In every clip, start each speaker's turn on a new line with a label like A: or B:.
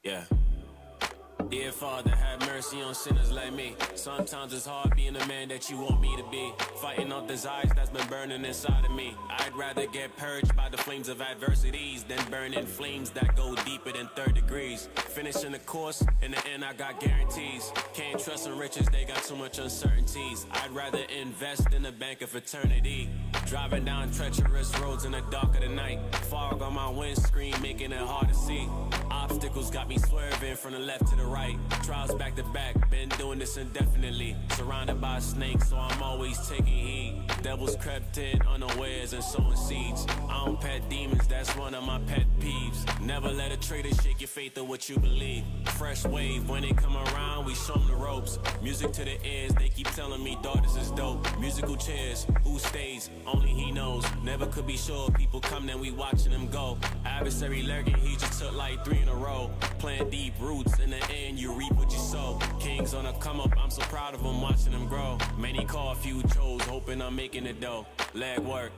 A: Yeah. Dear Father, have mercy on sinners like me. Sometimes it's hard being the man that you want me to be. Fighting off desires that's been burning inside of me. I'd rather get purged by the flames of adversities than burn in flames that go deeper than 3rd degrees. Finishing the course, in the end I got guarantees. Can't trust in riches, they got too much uncertainties. I'd rather invest in the bank of eternity. Driving down treacherous roads in the dark of the night. Fog on my windscreen, making it hard to see. Obstacles got me swerving from the left to the right. Trials back to back, been doing this indefinitely. Surrounded by snakes, so I'm always taking heed. Devils crept in unawares and sowing seeds. I don't pet demons, that's one of my pet peeves. Never let a traitor shake your faith or what you believe. Fresh wave, when they come around, we show them the ropes. Music to the ears, they keep telling me, dog, this is dope. Musical chairs, who stays? Only he knows. Never could be sure, people come, then we watching them go. Adversary lurking, he just took like 3 in a row. Plant deep roots, in the end you reap what you sow. Kings on a come up, I'm so proud of them, watching them grow. Many call, few chose, hoping I'm making it though. Leg work,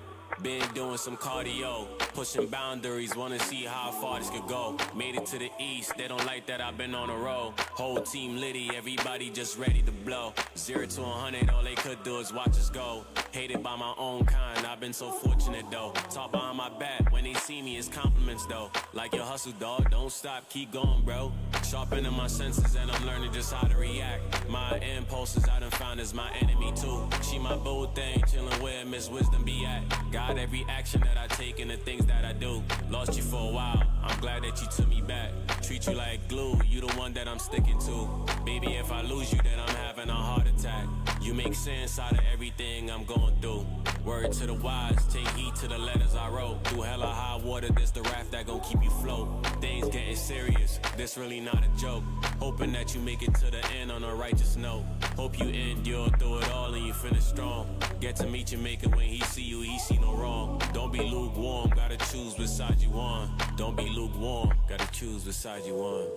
A: been doing some cardio. Pushing boundaries, wanna see how far this could go. Made it to the east, they don't like that I've been on a roll. Whole team litty, everybody just ready to blow. 0 to 100, all they could do is watch us go. Hated by my own kind, I've been so fortunate though. Talk behind my back, when they see me it's compliments though. Like your hustle dog, don't stop, keep going bro. Sharpening my senses and I'm learning just how to react. My impulses I done found is my enemy too. She my boo thing, chillin' where Miss Wisdom be at. Got every action that I take and the things that I do. Lost you for a while, I'm glad that you took me back. Treat you like glue, you the one that I'm sticking to. Baby, if I lose you, then I'm having a heart attack. You make sense out of everything I'm going through. Word to the wise, take heed to the letters I wrote. Through hella high water, this the raft that gon' keep you float. Things getting serious, this really not a joke. Hoping that you make it to the end on a righteous note. Hope you endure through it all and you finish strong. Get to meet your maker when he see you, he see no wrong. Don't be lukewarm, gotta choose which side you on. Don't be lukewarm, gotta choose which side you on.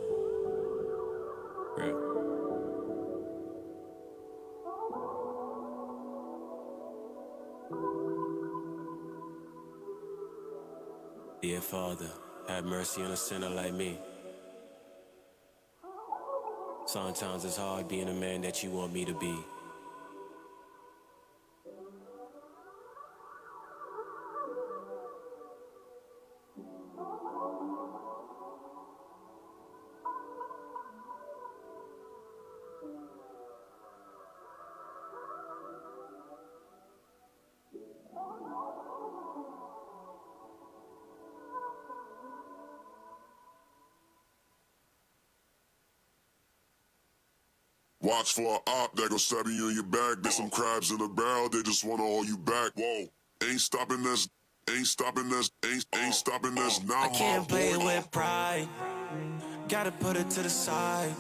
A: Real. Dear Father, have mercy on a sinner like me. Sometimes it's hard being a man that you want me to be.
B: Watch for an op that gon' stab you in your back. There's some crabs in the barrel, they just wanna haul you back. Whoa, ain't stopping us, ain't stopping us, ain't stopping us now.
C: I can't play with pride, gotta put it to the side.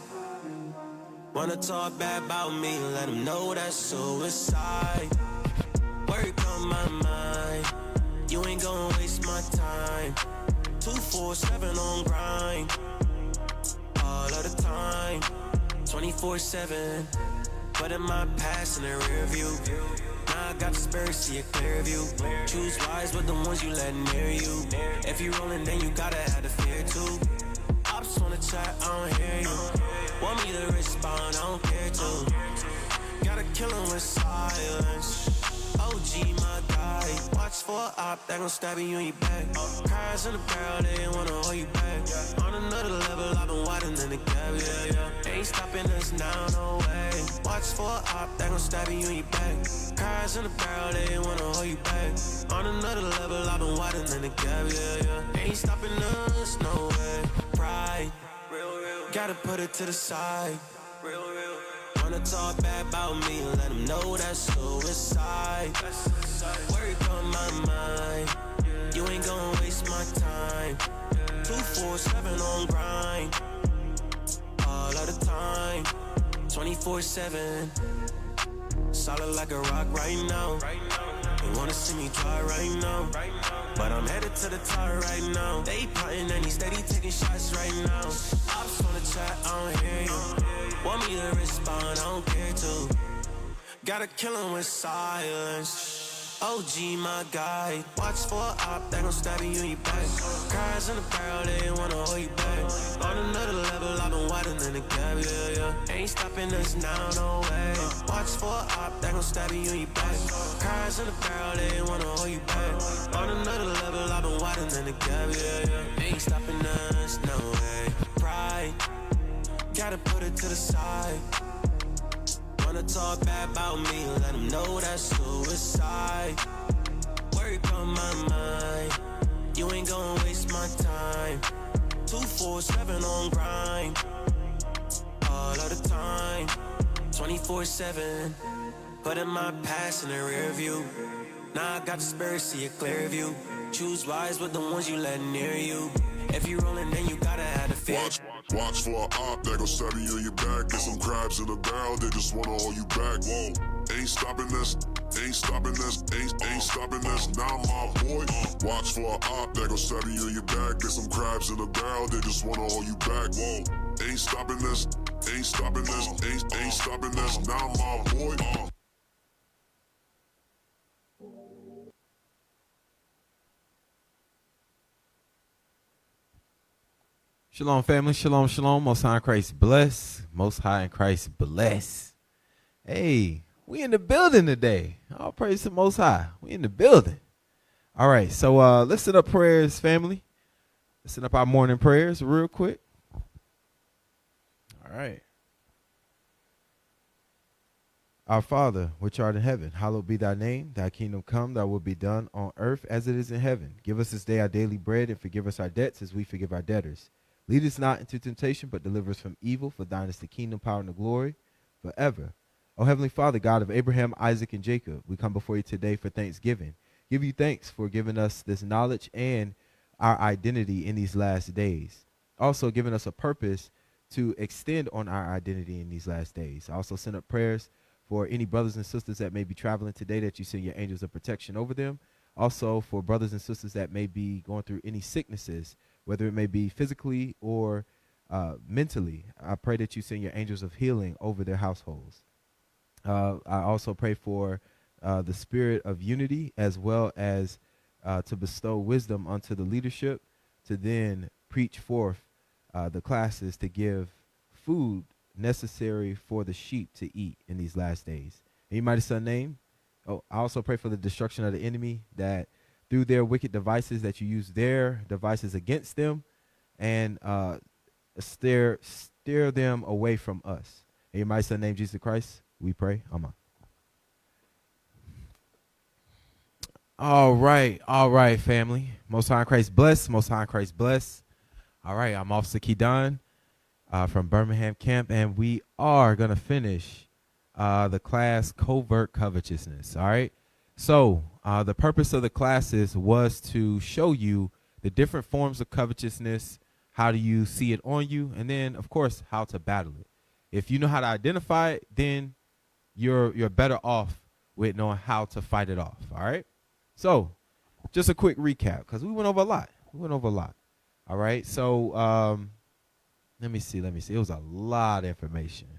C: Wanna talk bad about me, let them know that's suicide. Work on my mind, you ain't gon' waste my time. 247 on grind, all of the time. 24/7, but in my past in the rear view. Now I got the spurs, see a clear view. Choose wise with the ones you let near you. If you rollin', then you gotta have the fear too. Ops wanna chat, I don't hear you. Want me to respond, I don't care to. Gotta kill him with silence. OG, my guy. Watch for a op that gon' stab you in your back. Cars in the barrel, they ain't wanna hold you back. On another level, I've been widening the gap, yeah. Ain't stopping us now, no way. Watch for a op that gon' stab you in your back. Cars in the barrel, they ain't wanna hold you back. On another level, I've been widening the gap, yeah. Ain't stopping us, no way. Pride, gotta put it to the side. Wanna talk bad about me, let them know that's suicide. Work on my mind, you ain't gon' waste my time. 247 on grind, all of the time. 24/7, solid like a rock right now. They wanna see me dry right now, but I'm headed to the top right now. They plotting and he steady taking shots right now. Ops wanna chat, I don't hear you. Want me to respond, I don't care to. Gotta kill him with silence. OG, my guy. Watch for a op that gon' stab you in your back. Cars in the barrel, they wanna hold you back. On another level, I've been wider than the gap, yeah. Ain't stopping us now, no way. Watch for a op that gon' stab you in your back. Cars in the barrel, they wanna hold you back. On another level, I've been wider than the gap, yeah. Ain't stopping us, no way. Pride, gotta put it to the side. Wanna talk bad about me, let them know that's suicide. Worry about my mind, you ain't gonna waste my time. 247 on grind, all of the time. 24/7, putting my past in the rear view. Now I got the spirit, see a clear view. Choose wise with the ones you let near you. If you rollin', then you gotta have the fear.
B: Watch for a op that gon' stab you in your back. Get some crabs in the barrel, they just wanna hold you back. Whoa, ain't stopping this, ain't stopping this, ain't stopping this. Now my boy, watch for a op that gon' stab you in your back. Get some crabs in the barrel, they just wanna hold you back. Whoa, ain't stopping this, ain't stopping this, ain't stopping this. Now my boy.
D: Shalom, family. Shalom, shalom. Most High in Christ bless. Most High in Christ bless. Hey, we in the building today. All praise to Most High. We in the building. All right, so let's set up prayers, family. Let's set up our morning prayers real quick. All right. Our Father, which art in heaven, hallowed be thy name. Thy kingdom come, thy will be done on earth as it is in heaven. Give us this day our daily bread, and forgive us our debts as we forgive our debtors. Lead us not into temptation, but deliver us from evil. For thine is the kingdom, power, and the glory forever. O Heavenly Father, God of Abraham, Isaac, and Jacob, we come before you today for thanksgiving. Give you thanks for giving us this knowledge and our identity in these last days. Also giving us a purpose to extend on our identity in these last days. I also send up prayers for any brothers and sisters that may be traveling today, that you send your angels of protection over them. Also for brothers and sisters that may be going through any sicknesses, whether it may be physically or mentally. I pray that you send your angels of healing over their households. I also pray for the spirit of unity, as well as to bestow wisdom unto the leadership, to then preach forth the classes to give food necessary for the sheep to eat in these last days. In your mighty Son's name. Oh, I also pray for the destruction of the enemy, that through their wicked devices, that you use their devices against them and steer them away from us. In your mighty Son's name, Jesus Christ, we pray. Amen. All right, family. Most High in Christ bless. Most High in Christ bless. All right, I'm Officer Keydon from Birmingham Camp, and we are going to finish the class Covert Covetousness. All right. So the purpose of the classes was to show you the different forms of covetousness. How do you see it on you? And then, of course, how to battle it. If you know how to identify it, then you're better off with knowing how to fight it off. All right. So just a quick recap, because we went over a lot. All right. So let me see. It was a lot of information.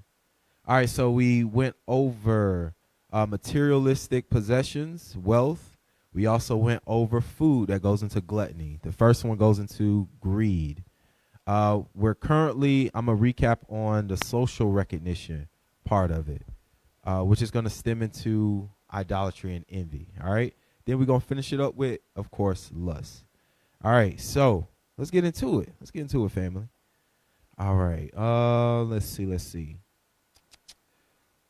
D: All right. So we went over materialistic possessions, wealth. We also went over food that goes into gluttony. The first one goes into greed. We're currently, I'm going to recap on the social recognition part of it, which is going to stem into idolatry and envy. All right. Then we're going to finish it up with, of course, lust. All right. So let's get into it. Family. All right. Let's see.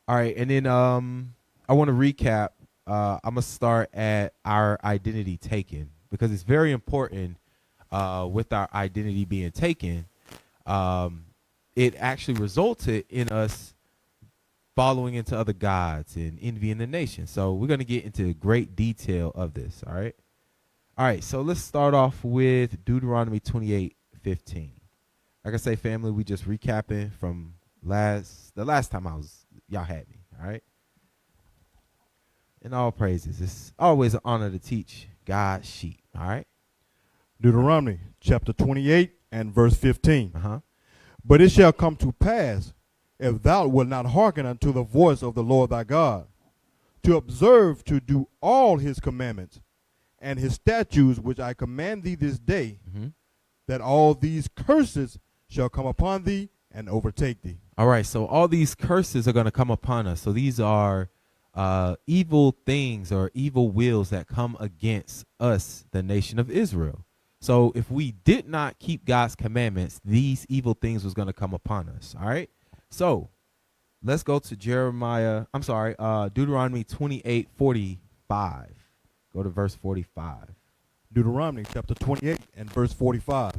D: All right. And then I want to recap. I'm going to start at our identity taken, because it's very important with our identity being taken. It actually resulted in us following into other gods and envying the nation. So we're going to get into great detail of this. All right. So let's start off with Deuteronomy 28:15. Like I say, family, we just recapping from the last time y'all had me. All right. In all praises, it's always an honor to teach God's sheep. All right.
E: Deuteronomy chapter 28 and verse 15.
D: Uh-huh.
E: But it shall come to pass, if thou wilt not hearken unto the voice of the Lord thy God, to observe to do all his commandments and his statutes which I command thee this day, that all these curses shall come upon thee and overtake thee.
D: All right, so all these curses are going to come upon us. So these are evil things or evil wills that come against us, the nation of Israel. So if we did not keep God's commandments, these evil things was going to come upon us. All right, so let's go to Deuteronomy 28:45. Go to verse 45.
E: Deuteronomy chapter 28 and verse 45.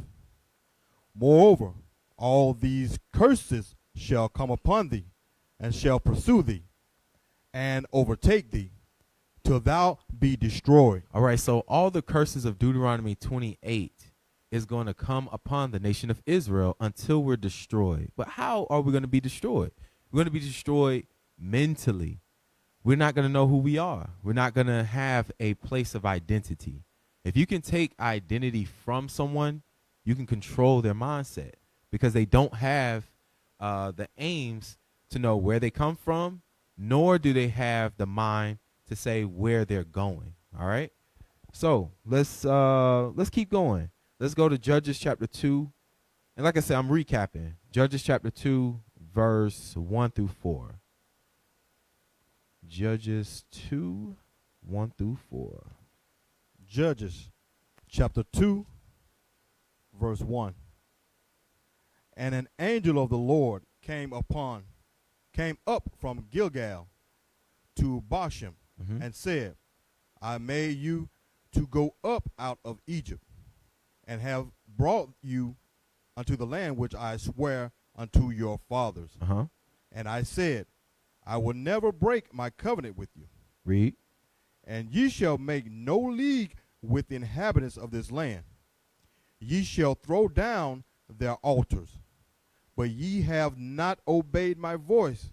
E: Moreover, all these curses shall come upon thee, and shall pursue thee, and overtake thee, till thou be destroyed.
D: All right, so all the curses of Deuteronomy 28 is going to come upon the nation of Israel until we're destroyed. But how are we going to be destroyed? We're going to be destroyed mentally. We're not going to know who we are. We're not going to have a place of identity. If you can take identity from someone, you can control their mindset because they don't have the aims to know where they come from, nor do they have the mind to say where they're going. All right. So let's keep going. Let's go to Judges chapter 2. And like I said, I'm recapping. Judges chapter 2, verse 1 through 4. Judges 2, 1 through 4.
E: Judges chapter 2, verse 1. And an angel of the Lord came up from Gilgal to Bosham, and said, I made you to go up out of Egypt, and have brought you unto the land which I swear unto your fathers. And I said, I will never break my covenant with you.
D: Read.
E: And ye shall make no league with the inhabitants of this land. Ye shall throw down their altars, but ye have not obeyed my voice.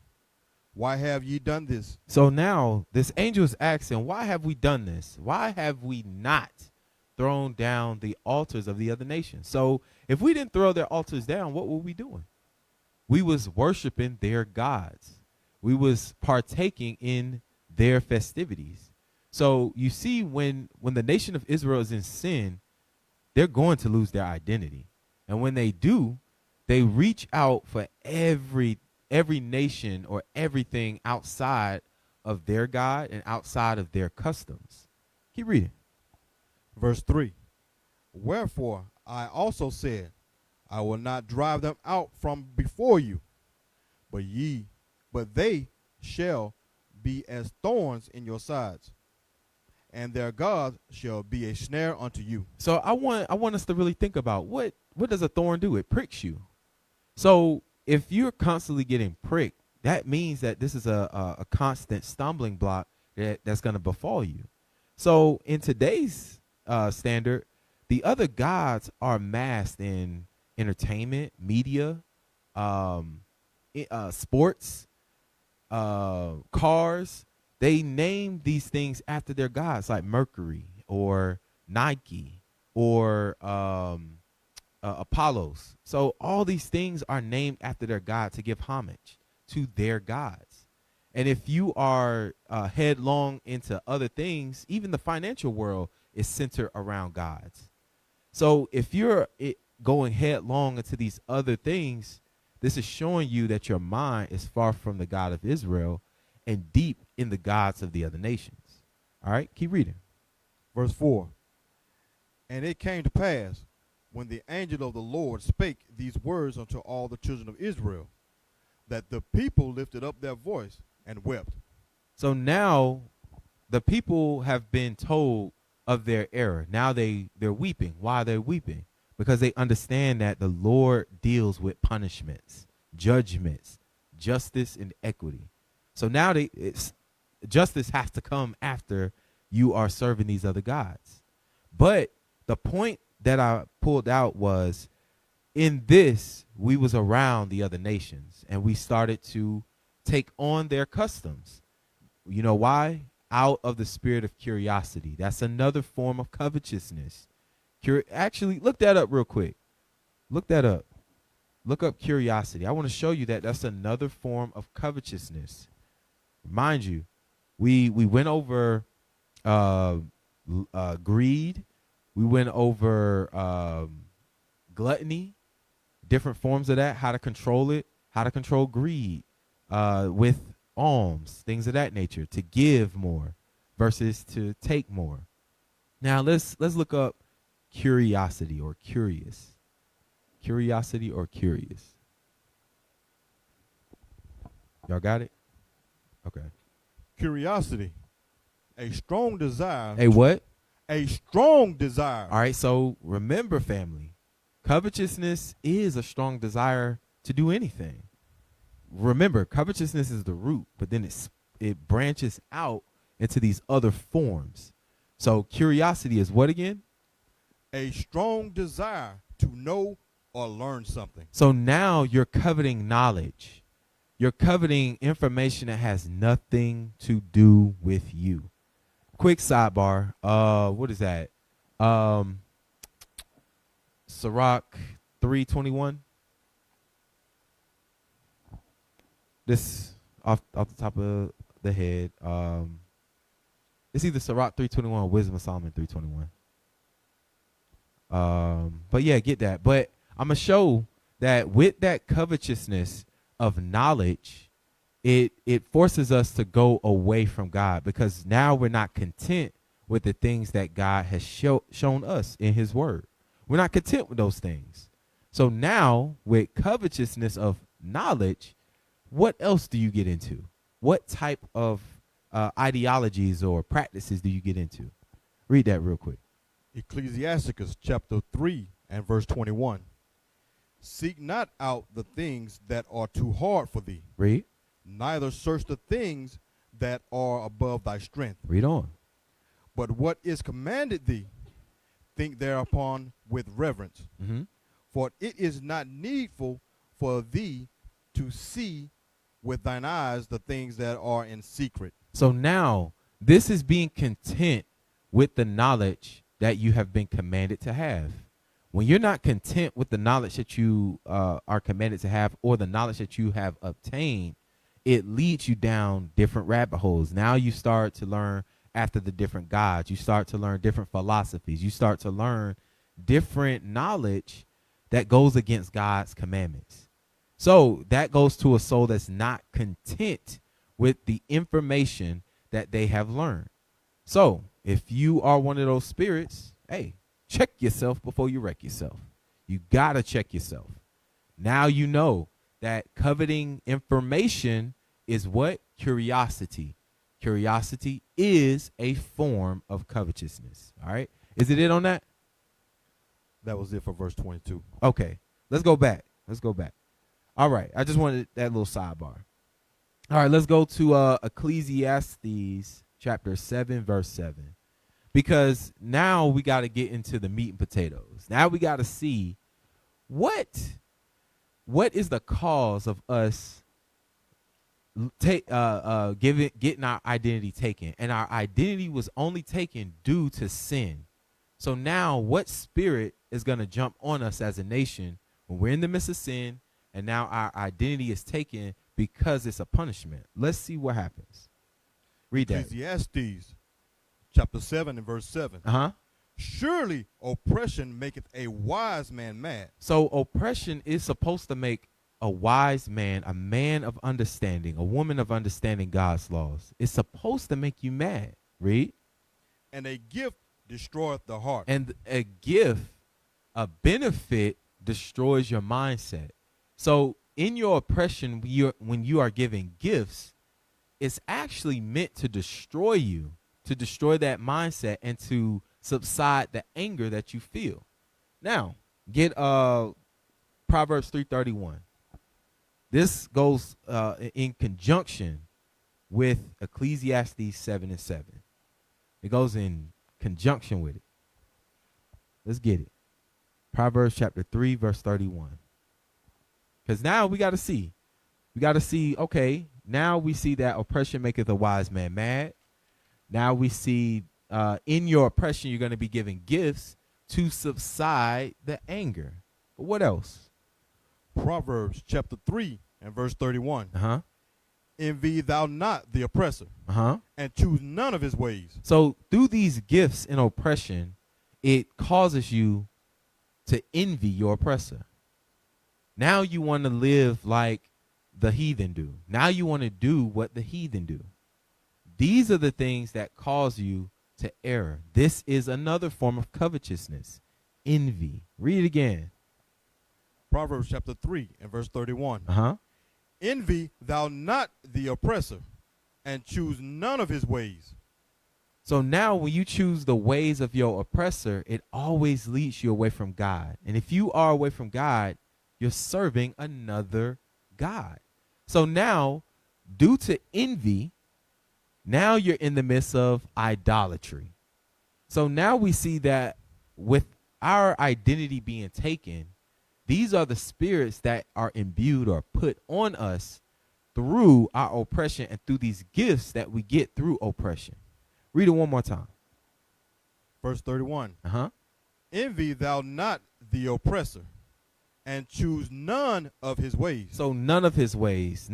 E: Why have ye done this?
D: So now this angel is asking, why have we done this? Why have we not thrown down the altars of the other nations? So if we didn't throw their altars down, what were we doing? We was worshiping their gods. We was partaking in their festivities. So you see, when the nation of Israel is in sin, they're going to lose their identity. And when they do, they reach out for every nation or everything outside of their God and outside of their customs. Keep reading.
E: Verse 3. Wherefore I also said, I will not drive them out from before you, but they shall be as thorns in your sides, and their gods shall be a snare unto you.
D: So I want us to really think about what does a thorn do? It pricks you. So if you're constantly getting pricked, that means that this is a constant stumbling block that's going to befall you. So in today's standard, the other gods are masked in entertainment, media, sports, cars. They name these things after their gods, like Mercury or Nike or Apollos. So all these things are named after their god to give homage to their gods. And if you are headlong into other things, even the financial world is centered around gods. So if you're going headlong into these other things, this is showing you that your mind is far from the God of Israel and deep in the gods of the other nations. All right, keep reading.
E: Verse 4. And it came to pass, when the angel of the Lord spake these words unto all the children of Israel, that the people lifted up their voice and wept.
D: So now the people have been told of their error. Now they're weeping. Why are they weeping? Because they understand that the Lord deals with punishments, judgments, justice, and equity. So now justice has to come after you are serving these other gods. But the point that I pulled out was, in this, we was around the other nations, and we started to take on their customs. You know why? Out of the spirit of curiosity. That's another form of covetousness. Actually, look that up real quick. Look that up. Look up curiosity. I want to show you that that's another form of covetousness. Mind you, We went over greed. We went over gluttony, different forms of that, how to control it, how to control greed with alms, things of that nature, to give more versus to take more. Now let's look up curiosity or curious. Curiosity or curious. Y'all got it? Okay.
E: Curiosity, a strong desire.
D: Hey, what?
E: A strong desire.
D: All right, so remember, family, covetousness is a strong desire to do anything. Remember, covetousness is the root, but then it branches out into these other forms. So curiosity is what again?
E: A strong desire to know or learn something.
D: So now you're coveting knowledge. You're coveting information that has nothing to do with you. Quick sidebar. What is that? Sirach 3:21. This off the top of the head. It's either Sirach 3:21 or Wisdom of Solomon 3:21. But yeah, get that. But I'm gonna show that with that covetousness of knowledge, it forces us to go away from God, because now we're not content with the things that God has shown us in his word. We're not content with those things. So now with covetousness of knowledge, what else do you get into? What type of ideologies or practices do you get into? Read that real quick.
E: Ecclesiasticus chapter 3 and verse 21. Seek not out the things that are too hard for thee.
D: Read.
E: Neither search the things that are above thy strength.
D: Read on.
E: But what is commanded thee, think thereupon with reverence.
D: Mm-hmm.
E: For it is not needful for thee to see with thine eyes the things that are in secret.
D: So now this is being content with the knowledge that you have been commanded to have. When you're not content with the knowledge that you are commanded to have, or the knowledge that you have obtained, it leads you down different rabbit holes. Now you start to learn after the different gods. You start to learn different philosophies. You start to learn different knowledge that goes against God's commandments. So that goes to a soul that's not content with the information that they have learned. So if you are one of those spirits, hey, check yourself before you wreck yourself. You got to check yourself. Now you know that coveting information is what? Curiosity. Curiosity is a form of covetousness. All right. Is it on that?
E: That was it for verse 22.
D: Okay. Let's go back. Let's go back. All right. I just wanted that little sidebar. All right. Let's go to Ecclesiastes chapter 7, verse 7. Because now we got to get into the meat and potatoes. Now we got to see what is the cause of us getting our identity taken. And our identity was only taken due to sin. So now what spirit is going to jump on us as a nation when we're in the midst of sin, and now our identity is taken because it's a punishment? Let's see what happens. Read that.
E: Ecclesiastes chapter 7 and verse 7.
D: Uh-huh.
E: Surely oppression maketh a wise man mad.
D: So oppression is supposed to make a wise man, a man of understanding, a woman of understanding God's laws. It's supposed to make you mad. Read.
E: And a gift destroyeth the heart.
D: And a gift, a benefit, destroys your mindset. So in your oppression, when you are giving gifts, it's actually meant to destroy you, to destroy that mindset, and to subside the anger that you feel. Now, get Proverbs 3:31. This goes in conjunction with Ecclesiastes 7 and 7. It goes in conjunction with it. Let's get it. Proverbs chapter 3, verse 31. Because now we got to see. We got to see, okay, now we see that oppression maketh a wise man mad. Now we see in your oppression, you're going to be giving gifts to subside the anger. But what else?
E: Proverbs chapter 3 and verse 31.
D: Uh-huh.
E: Envy thou not the oppressor, and choose none of his ways.
D: So through these gifts and oppression, it causes you to envy your oppressor. Now you want to live like the heathen do. Now you want to do what the heathen do. These are the things that cause you to err. This is another form of covetousness, envy. Read it again.
E: Proverbs chapter 3 and verse 31. Envy thou not the oppressor, and choose none of his ways.
D: So now when you choose the ways of your oppressor, it always leads you away from God. And if you are away from God, you're serving another God. So now, due to envy, now you're in the midst of idolatry. So now we see that with our identity being taken, these are the spirits that are imbued or put on us through our oppression and through these gifts that we get through oppression. Read it one more time.
E: Verse 31. Envy thou not the oppressor, and choose none of his ways.
D: So none of his ways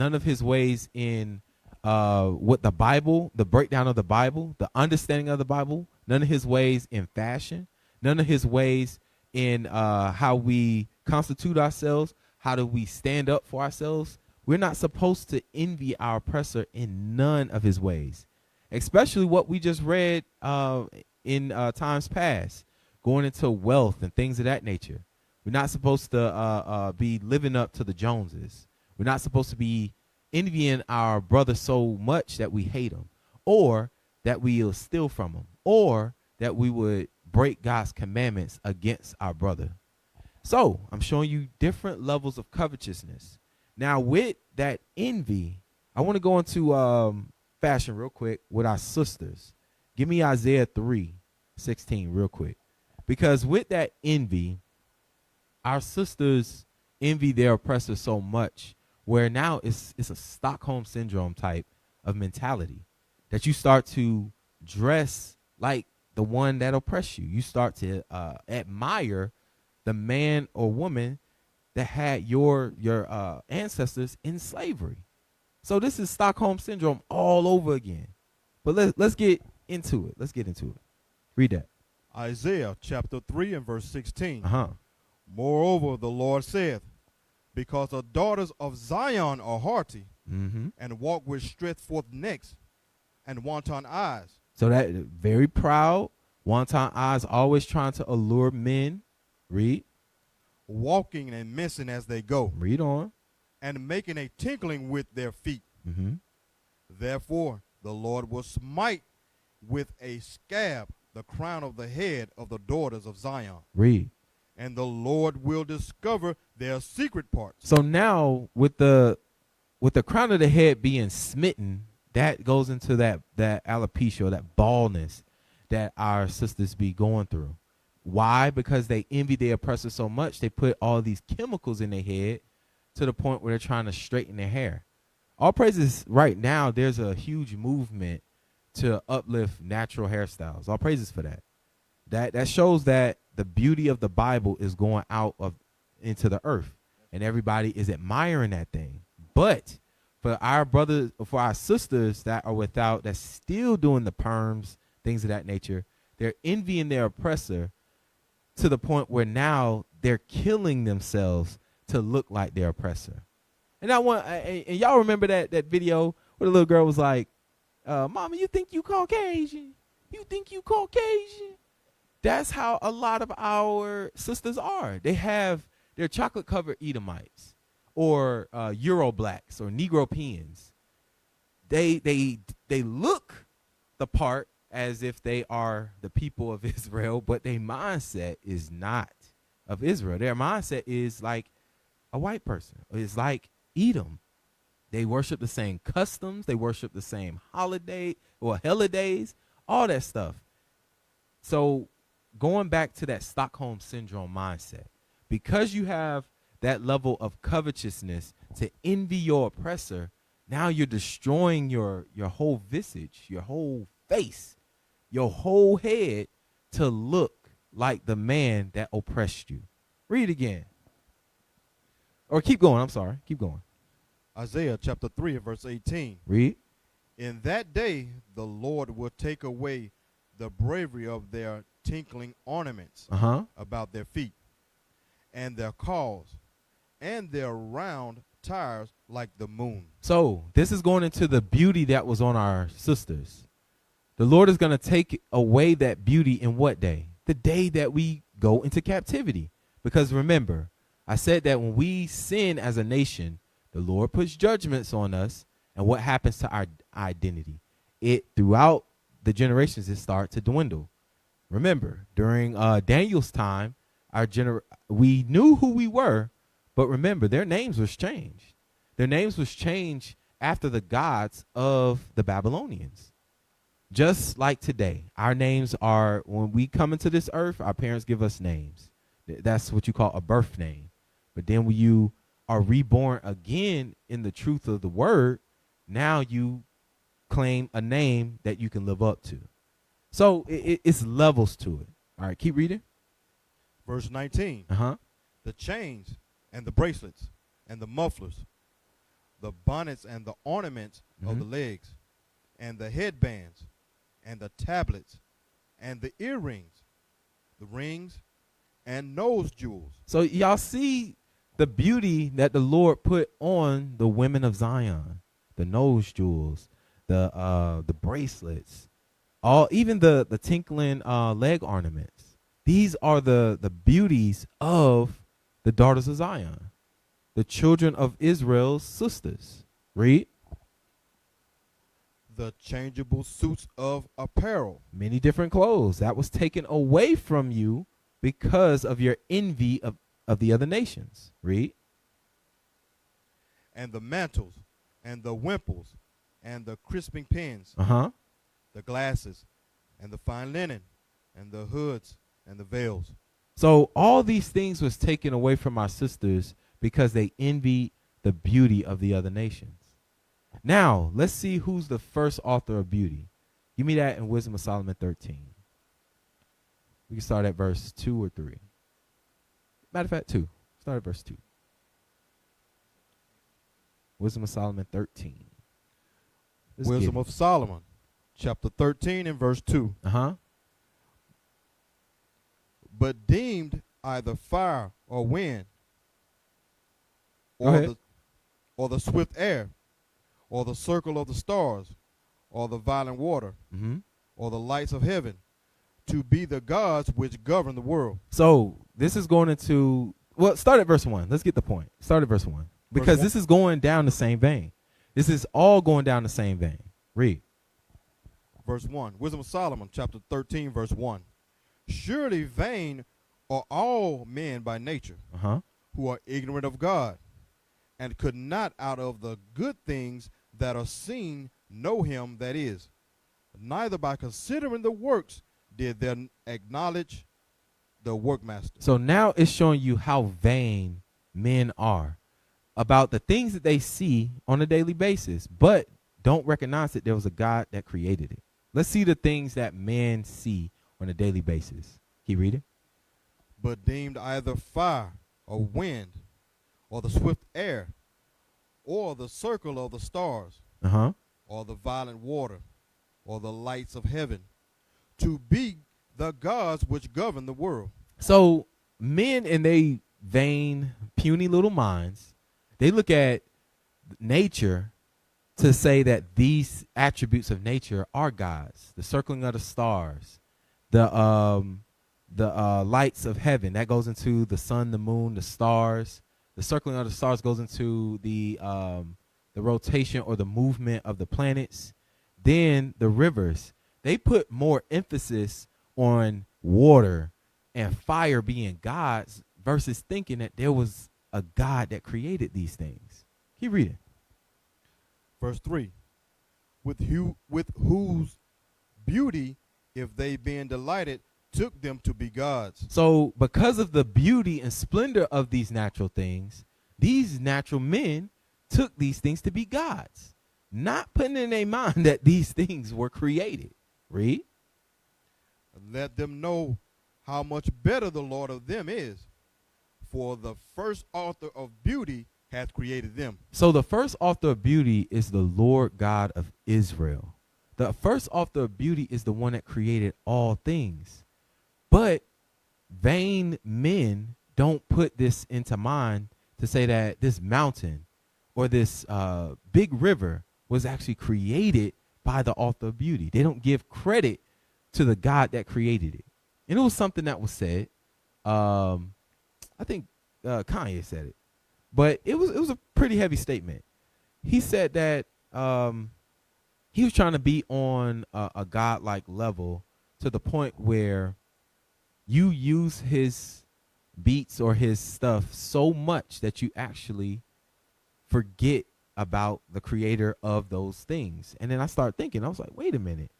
D: in what the Bible, the breakdown of the Bible, the understanding of the Bible, none of his ways in fashion, none of his ways in how we constitute ourselves, how do we stand up for ourselves. We're not supposed to envy our oppressor in none of his ways, especially what we just read in times past, going into wealth and things of that nature. We're not supposed to be living up to the Joneses. We're not supposed to be envying our brother so much that we hate him, or that we'll steal from him, or that we would break God's commandments against our brother. So I'm showing you different levels of covetousness. Now with that envy, I want to go into fashion real quick with our sisters. Give me Isaiah 3:16 real quick. Because with that envy, our sisters envy their oppressor so much where now it's a Stockholm syndrome type of mentality that you start to dress like the one that oppressed you. You start to admire the man or woman that had your ancestors in slavery. So this is Stockholm syndrome all over again. But let's get into it. Let's get into it. Read that.
E: Isaiah chapter 3 and verse 16. Moreover, the Lord saith, because the daughters of Zion are haughty, and walk with stretched forth necks and wanton eyes.
D: So that very proud, wanton eyes, always trying to allure men. Read.
E: Walking and mincing as they go.
D: Read on.
E: And making a tinkling with their feet. Therefore, the Lord will smite with a scab the crown of the head of the daughters of Zion.
D: Read.
E: And the Lord will discover their secret parts.
D: So now with the crown of the head being smitten, that goes into that alopecia, or that baldness that our sisters be going through. Why? Because they envy their oppressor so much, they put all these chemicals in their head to the point where they're trying to straighten their hair. All praises right now, there's a huge movement to uplift natural hairstyles. All praises for that. That shows that the beauty of the Bible is going out into the earth, and everybody is admiring that thing. But for our brothers, for our sisters that are without, that's still doing the perms, things of that nature, they're envying their oppressor to the point where now they're killing themselves to look like their oppressor. And and y'all remember that video where the little girl was like, "Mama, you think you Caucasian? You think you Caucasian?" That's how a lot of our sisters are. They're chocolate covered Edomites, or Euro blacks, or Negropeans. They look the part as if they are the people of Israel, but their mindset is not of Israel. Their mindset is like a white person. It's like Edom. They worship the same customs. They worship the same holidays, all that stuff. So going back to that Stockholm syndrome mindset, because you have that level of covetousness to envy your oppressor, now you're destroying your whole visage, your whole face, your whole head to look like the man that oppressed you. Read again. Or keep going. I'm sorry. Keep going.
E: Isaiah chapter 3 and verse 18.
D: Read.
E: In that day the Lord will take away the bravery of their tinkling ornaments about their feet, and their cause, and their round tires like the moon.
D: So this is going into the beauty that was on our sisters. The Lord is going to take away that beauty in what day? The day that we go into captivity. Because remember, I said that when we sin as a nation, the Lord puts judgments on us. And what happens to our identity? It, throughout the generations, it starts to dwindle. Remember, during Daniel's time, we knew who we were, but remember, their names was changed. Their names was changed after the gods of the Babylonians. Just like today, our names are, when we come into this earth, our parents give us names. That's what you call a birth name. But then when you are reborn again in the truth of the word, now you claim a name that you can live up to. So it's levels to it. All right, keep reading.
E: Verse 19. The chains and the bracelets and the mufflers, the bonnets and the ornaments of the legs, and the headbands and the tablets and the earrings, the rings and nose jewels. So
D: y'all see the beauty that the Lord put on the women of Zion. The nose jewels, the bracelets, even the tinkling leg ornaments. These are the beauties of the daughters of Zion, the children of Israel's sisters. Read.
E: The changeable suits of apparel.
D: Many different clothes. That was taken away from you because of your envy of the other nations. Read.
E: And the mantles, and the wimples, and the crisping pins, the glasses, and the fine linen, and the hoods, and the veils.
D: So all these things was taken away from our sisters because they envied the beauty of the other nations. Now, let's see who's the first author of beauty. Give me that in Wisdom of Solomon 13. We can start at verse 2 or 3. Matter of fact, 2. Start at verse 2. Wisdom of Solomon 13.
E: Wisdom of Solomon, chapter 13 and verse 2. But deemed either fire or wind, or the swift air, or the circle of the stars, or the violent water, or the lights of heaven, to be the gods which govern the world. So this is going into, well, start at verse 1. Let's get the point. Start at verse 1. Because this is going down the same vein. This is all going down the same vein. Read. Verse 1. Wisdom of Solomon, chapter 13, verse 1. Surely vain are all men by nature, who are ignorant of God, and could not out of the good things that are seen know him that is. Neither by considering the works did they acknowledge the workmaster. So now it's showing you how vain men are about the things that they see on a daily basis, but don't recognize that there was a God that created it. Let's see the things that men see on a daily basis. Keep reading. But deemed either fire or wind, or the swift air, or the circle of the stars, or the violent water, or the lights of heaven, to be the gods which govern the world. So men in their vain, puny little minds, they look at nature to say that these attributes of nature are gods. The circling of the stars, the lights of heaven, that goes into the sun, the moon, the stars. The circling of the stars goes into the rotation or the movement of the planets. Then the rivers, they put more emphasis on water and fire being gods versus thinking that there was a God that created these things. Keep reading. Verse 3. With whose beauty, if they being delighted, took them to be gods. So because of the beauty and splendor of these natural things, these natural men took these things to be gods, not putting in their mind that these things were created. Read. Let them know how much better the Lord of them is. For the first author of beauty hath created them.
D: So the first author of beauty is the Lord God of Israel. The first author of beauty is the one that created all things. But vain men don't put this into mind to say that this mountain or this big river was actually created by the author of beauty. They don't give credit to the God that created it. And it was something that was said. I think Kanye said it. But it was a pretty heavy statement. He said that he was trying to be on a godlike level to the point where you use his beats or his stuff so much that you actually forget about the creator of those things. And then I started thinking, I was like, wait a minute,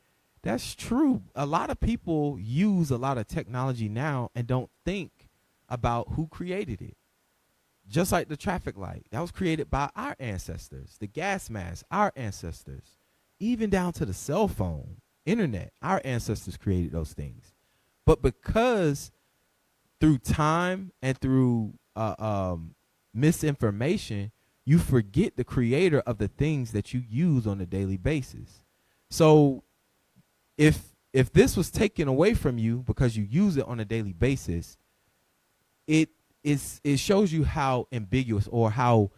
D: that's true. A lot of people use a lot of technology now and don't think about who created it. Just like the traffic light, that was created by our ancestors. The gas mask, our ancestors. Even down to the cell phone, internet, our ancestors created those things. But because through time and through misinformation, you forget the creator of the things that you use on a daily basis. So if this was taken away from you because you use it on a daily basis, it shows you how ambiguous or how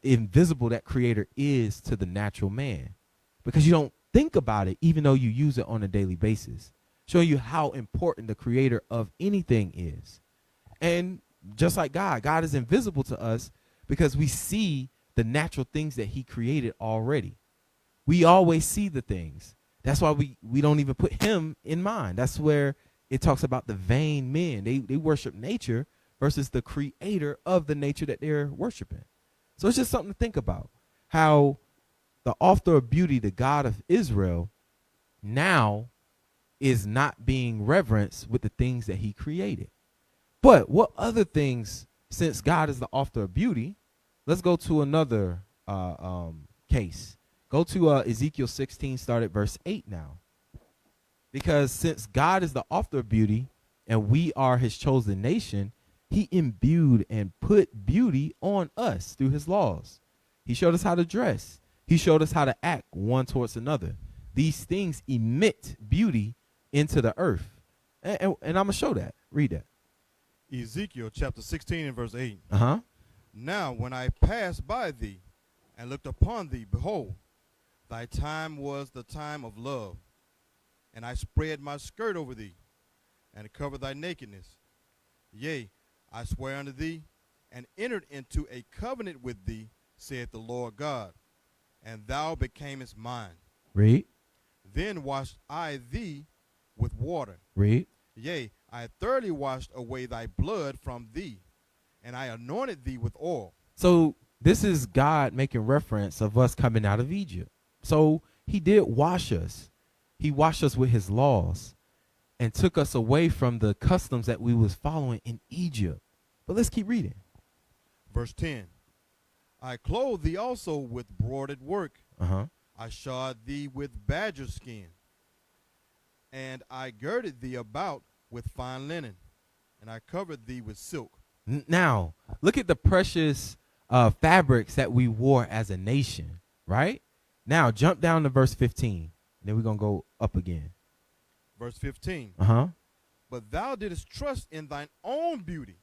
D: invisible that creator is to the natural man, because you don't think about it even though you use it on a daily basis, showing you how important the creator of anything is. And just like God is invisible to us because we see the natural things that he created already. We always see the things. That's why we don't even put him in mind. That's where it talks about the vain men. They worship nature versus the creator of the nature that they're worshiping. So it's just something to think about, how the author of beauty, the God of Israel, now is not being reverenced with the things that he created. But what other things, since God is the author of beauty, let's go to another case. Go to Ezekiel 16, start at verse 8 now. Because since God is the author of beauty and we are his chosen nation, he imbued and put beauty on us through his laws. He showed us how to dress. He showed us how to act one towards another. These things emit beauty into the earth. And I'm going to show that. Read that.
E: Ezekiel chapter 16 and verse 8.
D: Uh-huh.
E: Now when I passed by thee and looked upon thee, behold, thy time was the time of love. And I spread my skirt over thee and covered thy nakedness. Yea, I swear unto thee and entered into a covenant with thee, saith the Lord God, and thou becamest mine.
D: Read.
E: Then washed I thee with water.
D: Read.
E: Yea, I thoroughly washed away thy blood from thee, and I anointed thee with oil.
D: So this is God making reference of us coming out of Egypt. So he did wash us. He washed us with his laws and took us away from the customs that we was following in Egypt. But let's keep reading.
E: Verse 10. I clothed thee also with broidered work.
D: Uh-huh.
E: I shod thee with badger skin. And I girded thee about with fine linen. And I covered thee with silk.
D: Now, look at the precious fabrics that we wore as a nation, right? Now, jump down to verse 15. Then we're going to go up again.
E: Verse 15.
D: Uh-huh.
E: But thou didst trust in thine own beauty,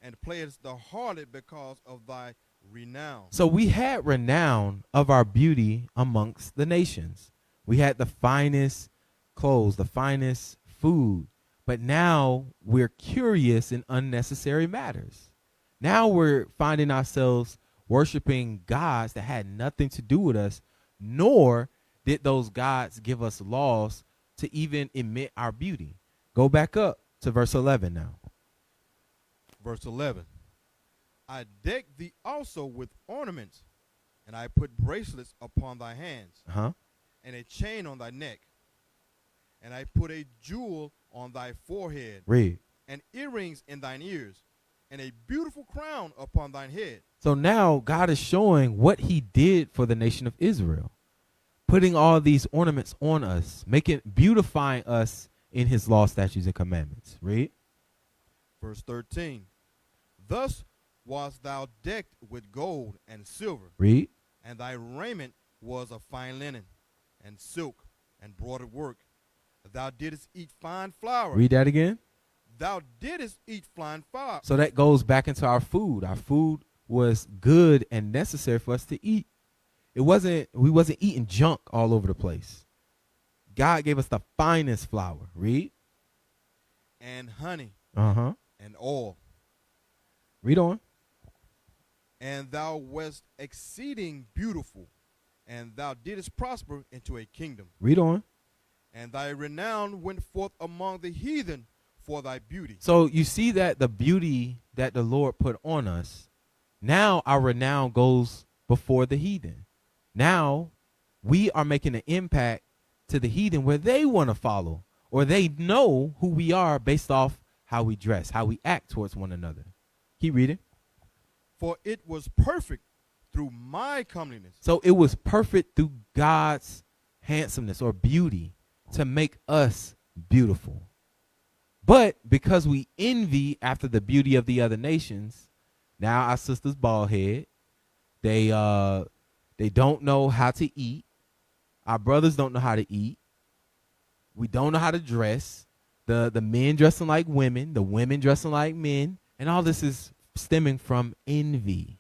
E: and playedst the harlot because of thy renown.
D: So we had renown of our beauty amongst the nations. We had the finest clothes, the finest food. But now we're curious in unnecessary matters. Now we're finding ourselves worshiping gods that had nothing to do with us, nor did those gods give us laws to even emit our beauty. Go back up to verse 11 now.
E: Verse 11. I decked thee also with ornaments, and I put bracelets upon thy hands,
D: Uh-huh.
E: and a chain on thy neck, and I put a jewel on thy forehead,
D: Read.
E: and earrings in thine ears, and a beautiful crown upon thine head.
D: So now God is showing what he did for the nation of Israel, putting all these ornaments on us, beautifying us in his law, statutes, and commandments. Read.
E: Verse 13. Thus wast thou decked with gold and silver,
D: Read.
E: and thy raiment was of fine linen, and silk, and broidered work. Thou didst eat fine flour.
D: Read that again.
E: Thou didst eat fine flour.
D: So that goes back into our food. Our food was good and necessary for us to eat. We wasn't eating junk all over the place. God gave us the finest flour. Read.
E: And honey,
D: Uh-huh.
E: and oil.
D: Read on.
E: And thou wast exceeding beautiful, and thou didst prosper into a kingdom.
D: Read on.
E: And thy renown went forth among the heathen for thy beauty.
D: So you see that the beauty that the Lord put on us, now our renown goes before the heathen. Now we are making an impact to the heathen where they want to follow, or they know who we are based off how we dress, how we act towards one another. Keep reading.
E: For it was perfect through my comeliness.
D: So it was perfect through God's handsomeness or beauty to make us beautiful. But because we envy after the beauty of the other nations, now our sisters bald head. They don't know how to eat. Our brothers don't know how to eat. We don't know how to dress. The men dressing like women, the women dressing like men, and all this is stemming from envy.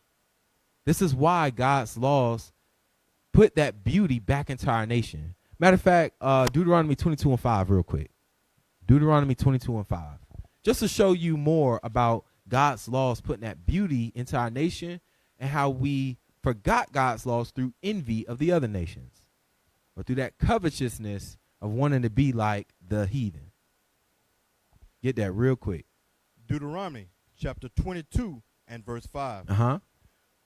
D: This is why God's laws put that beauty back into our nation. Matter of fact, Deuteronomy 22:5 real quick. Deuteronomy 22:5. Just to show you more about God's laws putting that beauty into our nation and how we forgot God's laws through envy of the other nations, or through that covetousness of wanting to be like the heathen. Get that real quick.
E: Deuteronomy chapter 22 and verse 5.
D: Uh-huh.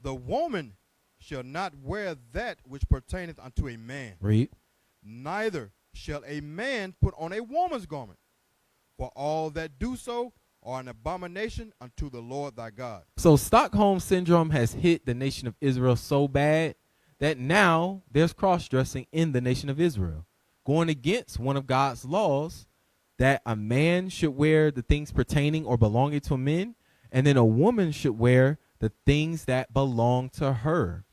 E: The woman shall not wear that which pertaineth unto a man,
D: Read.
E: neither shall a man put on a woman's garment. For all that do so are an abomination unto the Lord thy God.
D: So Stockholm syndrome has hit the nation of Israel so bad that now there's cross-dressing in the nation of Israel, going against one of God's laws that a man should wear the things pertaining or belonging to men, and then a woman should wear the things that belong to her.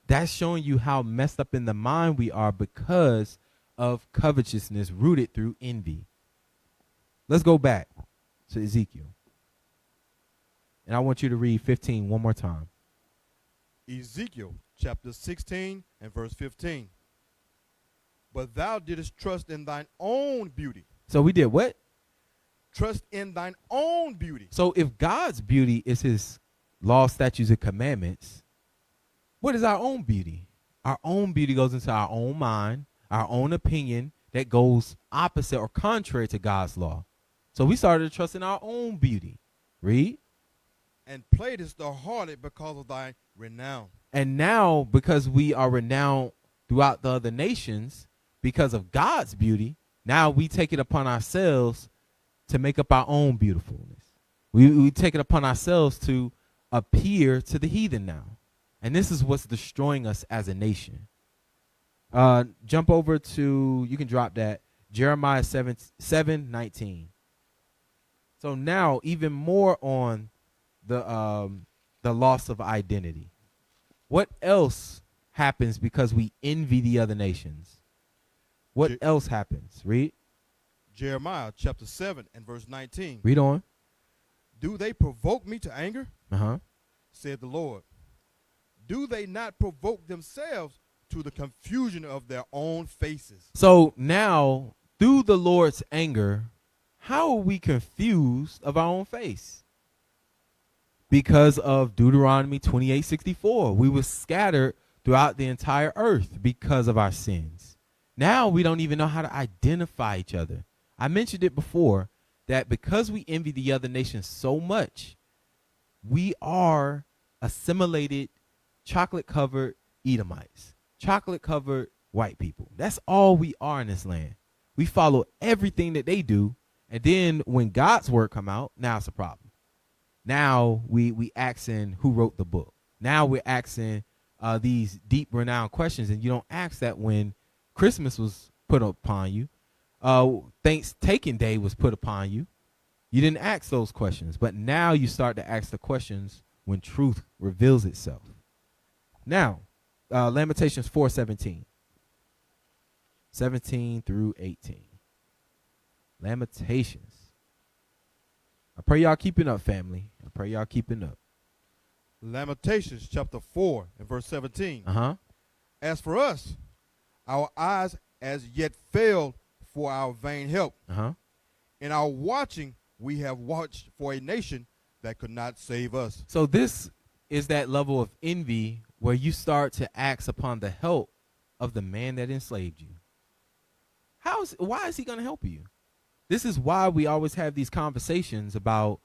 D: That's showing you how messed up in the mind we are because of covetousness rooted through envy. Let's go back to Ezekiel. And I want you to read 15 one more time.
E: Ezekiel chapter 16 and verse 15. But thou didst trust in thine own beauty.
D: So we did what?
E: Trust in thine own beauty.
D: So if God's beauty is his law, statutes, and commandments, what is our own beauty? Our own beauty goes into our own mind, our own opinion that goes opposite or contrary to God's law. So we started to trust in our own beauty. Read.
E: And playedest the harlot because of thy renown.
D: And now, because we are renowned throughout the other nations, because of God's beauty, now we take it upon ourselves to make up our own beautifulness. We take it upon ourselves to appear to the heathen now. And this is what's destroying us as a nation. Jump over to, you can drop that, Jeremiah 7:19. So now even more on the loss of identity. What else happens because we envy the other nations? What else happens? Read.
E: Jeremiah chapter 7 and verse 19.
D: Read on.
E: Do they provoke me to anger?
D: Uh-huh.
E: Said the Lord. Do they not provoke themselves to the confusion of their own faces?
D: So now, through the Lord's anger, how are we confused of our own face? Because of Deuteronomy 28:64. We were scattered throughout the entire earth because of our sins. Now we don't even know how to identify each other. I mentioned it before that because we envy the other nations so much, we are assimilated, chocolate-covered Edomites, chocolate-covered white people. That's all we are in this land. We follow everything that they do, and then when God's word come out, now it's a problem. Now we asking who wrote the book. Now we're asking these deep, renowned questions, and you don't ask that when Christmas was put upon you. Thanksgiving Day was put upon you. You didn't ask those questions, but now you start to ask the questions when truth reveals itself. Now, Lamentations 4:17. 17 through 18. Lamentations. I pray y'all keeping up, family. I pray y'all keeping up.
E: Lamentations chapter 4 and verse 17.
D: Uh-huh.
E: As for us, our eyes as yet failed for our vain help.
D: Uh-huh.
E: In our watching, we have watched for a nation that could not save us.
D: So this is that level of envy where you start to act upon the help of the man that enslaved you. Why is he going to help you? This is why we always have these conversations about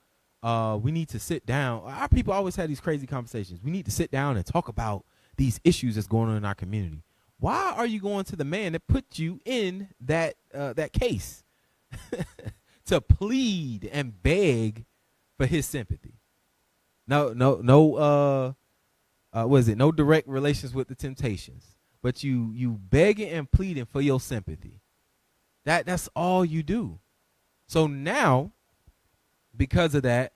D: we need to sit down. Our people always have these crazy conversations. We need to sit down and talk about these issues that's going on in our community. Why are you going to the man that put you in that case to plead and beg for his sympathy? No, what is it? No direct relations with the temptations, but you begging and pleading for your sympathy. That's all you do. So now, because of that,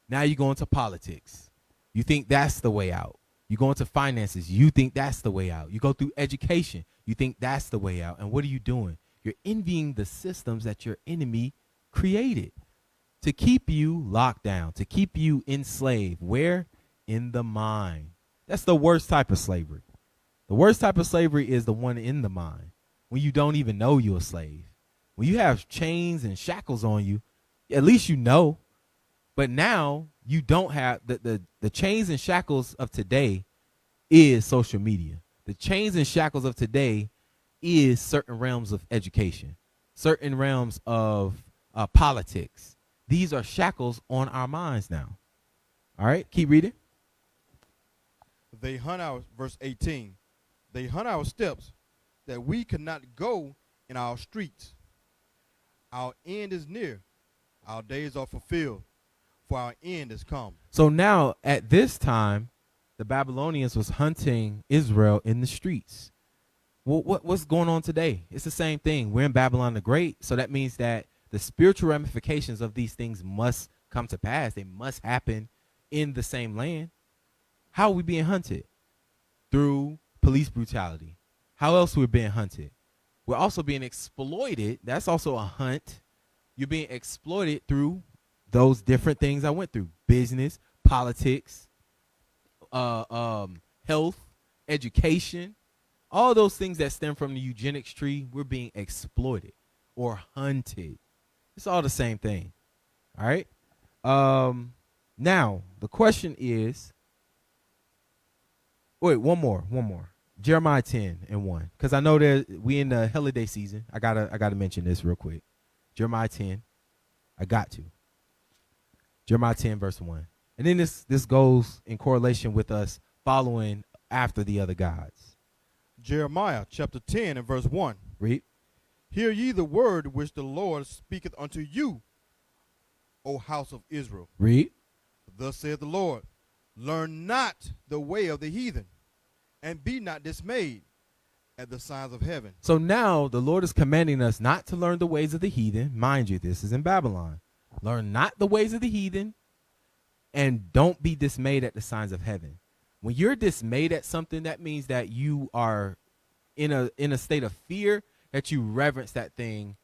D: now you go into politics. You think that's the way out. You go into finances. You think that's the way out. You go through education. You think that's the way out. And what are you doing? You're envying the systems that your enemy created to keep you locked down, to keep you enslaved. Where? In the mind. That's the worst type of slavery. The worst type of slavery is the one in the mind, when you don't even know you're a slave. When you have chains and shackles on you, at least you know. But now you don't have the chains and shackles of today is social media. The chains and shackles of today is certain realms of education, certain realms of politics. These are shackles on our minds now. All right, keep reading.
E: They hunt our, verse 18, they hunt our steps that we cannot go in our streets. Our end is near. Our days are fulfilled, for our end is come.
D: So now at this time, the Babylonians was hunting Israel in the streets. Well, what's going on today? It's the same thing. We're in Babylon the Great, so that means that the spiritual ramifications of these things must come to pass. They must happen in the same land. How are we being hunted? Through police brutality. How else are we being hunted? We're also being exploited. That's also a hunt. You're being exploited through those different things I went through. Business, politics, health, education. All those things that stem from the eugenics tree, we're being exploited or hunted. It's all the same thing. All right? Now, the question is, wait, one more. Jeremiah 10:1, because I know that we in the holiday season. I gotta mention this real quick. Jeremiah 10, I got to. Jeremiah 10 verse 1, and then this goes in correlation with us following after the other gods.
E: Jeremiah chapter 10 and verse 1.
D: Read.
E: Hear ye the word which the Lord speaketh unto you, O house of Israel.
D: Read.
E: Thus saith the Lord, learn not the way of the heathen, and be not dismayed at the signs of heaven.
D: So now the Lord is commanding us not to learn the ways of the heathen. Mind you, this is in Babylon. Learn not the ways of the heathen, and don't be dismayed at the signs of heaven. When you're dismayed at something, that means that you are in a state of fear, that you reverence that thing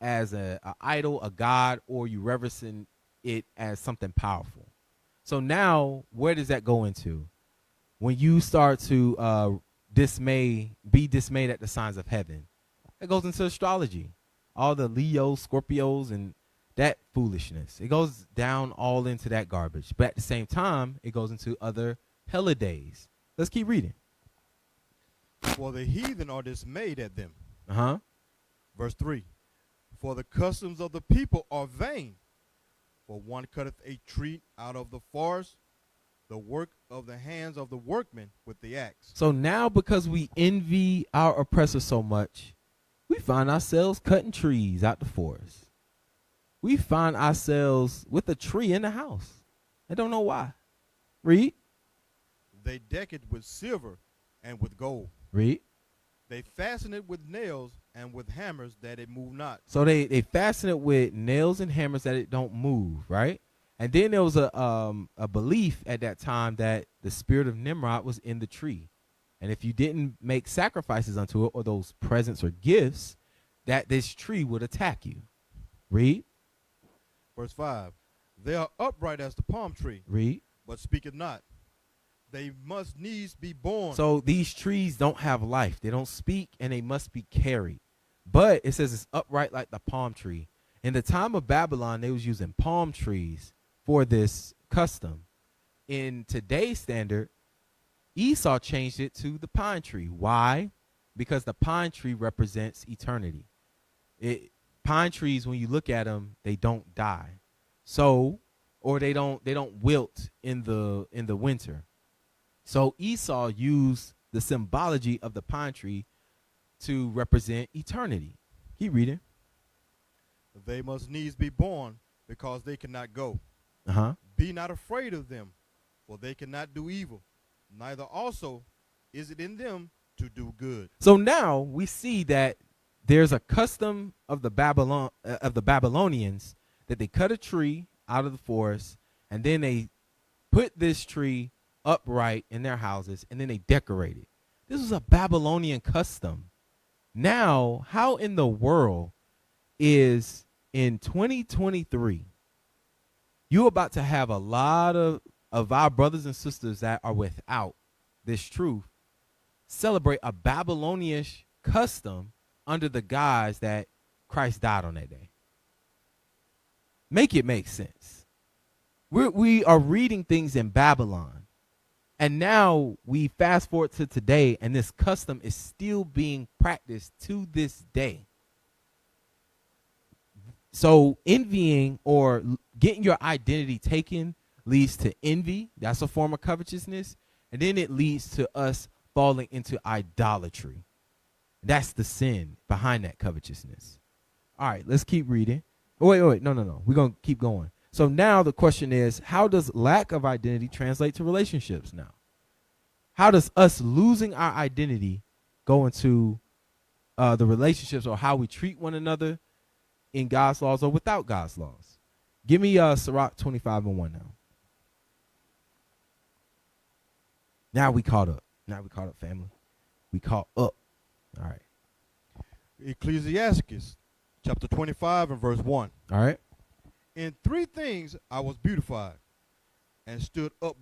D: as a idol, a god, or you reverencing it as something powerful. So now, where does that go into? When you start to be dismayed at the signs of heaven, it goes into astrology. All the Leos, Scorpios, and that foolishness. It goes down all into that garbage. But at the same time, it goes into other holidays. Let's keep reading.
E: For the heathen are dismayed at them.
D: Uh-huh.
E: Verse 3. For the customs of the people are vain. For one cutteth a tree out of the forest, the work of the hands of the workmen with the axe.
D: So now, because we envy our oppressor so much, we find ourselves cutting trees out the forest. We find ourselves with a tree in the house. I don't know why. Read.
E: They deck it with silver and with gold.
D: Read.
E: They fasten it with nails and with hammers that it move not.
D: So they fasten it with nails and hammers that it don't move, right? And then there was a belief at that time that the spirit of Nimrod was in the tree. And if you didn't make sacrifices unto it or those presents or gifts, that this tree would attack you. Read.
E: Verse 5. They are upright as the palm tree,
D: Read.
E: but speaketh not. They must needs be born.
D: So these trees don't have life. They don't speak, and they must be carried. But it says it's upright like the palm tree. In the time of Babylon, they was using palm trees for this custom. In today's standard, Esau changed it to the pine tree. Why? Because the pine tree represents eternity. Pine trees, when you look at them, they don't die. So, or they don't wilt in the winter. So Esau used the symbology of the pine tree to represent eternity. Keep reading.
E: They must needs be born because they cannot go. Be not afraid of them, for they cannot do evil. Neither also is it in them to do good.
D: So now we see that there's a custom of the Babylonians that they cut a tree out of the forest, and then they put this tree upright in their houses, and then they decorate it. This was a Babylonian custom. Now, how in the world is in 2023 you about to have a lot of our brothers and sisters that are without this truth celebrate a Babylonian custom under the guise that Christ died on that day? Make it make sense. We are reading things in Babylon, and now we fast forward to today, and this custom is still being practiced to this day. So envying or getting your identity taken leads to envy. That's a form of covetousness. And then it leads to us falling into idolatry. That's the sin behind that covetousness. All right, let's keep reading. Oh, wait. No. We're going to keep going. So now the question is, how does lack of identity translate to relationships now? How does us losing our identity go into the relationships or how we treat one another in God's laws or without God's laws? Give me Sirach 25:1 now. Now we caught up. Family. We caught up. All right.
E: Ecclesiastes chapter 25 and verse 1.
D: All right.
E: In three things I was beautified, and stood up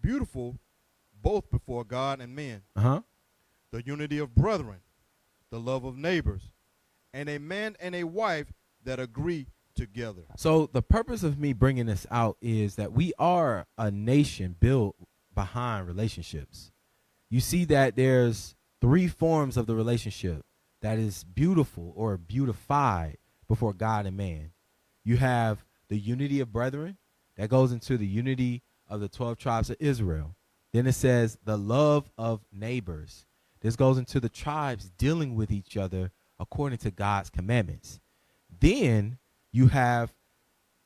E: beautiful, both before God and men. The unity of brethren, the love of neighbors, and a man and a wife that agree together.
D: So the purpose of me bringing this out is that we are a nation built behind relationships. You see that there's three forms of the relationship that is beautiful or beautified before God and man. You have the unity of brethren that goes into the unity of the 12 tribes of Israel. Then it says the love of neighbors. This goes into the tribes dealing with each other according to God's commandments. Then you have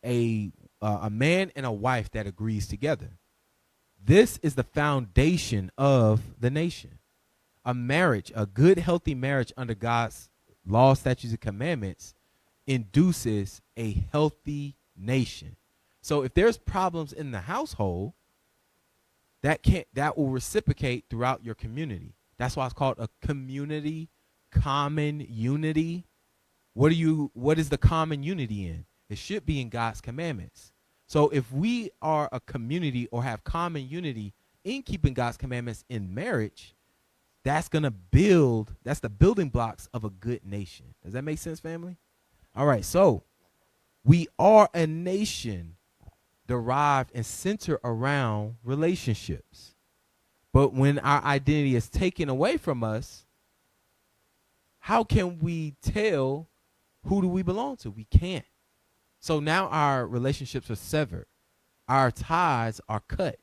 D: a man and a wife that agrees together. This is the foundation of the nation. A marriage, a good, healthy marriage under God's law, statutes, and commandments induces a healthy nation. So if there's problems in the household, that will reciprocate throughout your community. That's why it's called a community, common unity. What is the common unity in? It should be in God's commandments. So if we are a community or have common unity in keeping God's commandments in marriage, that's the building blocks of a good nation. Does that make sense, family? All right, so we are a nation derived and centered around relationships. But when our identity is taken away from us, how can we tell who do we belong to? We can't. So now our relationships are severed. Our ties are cut.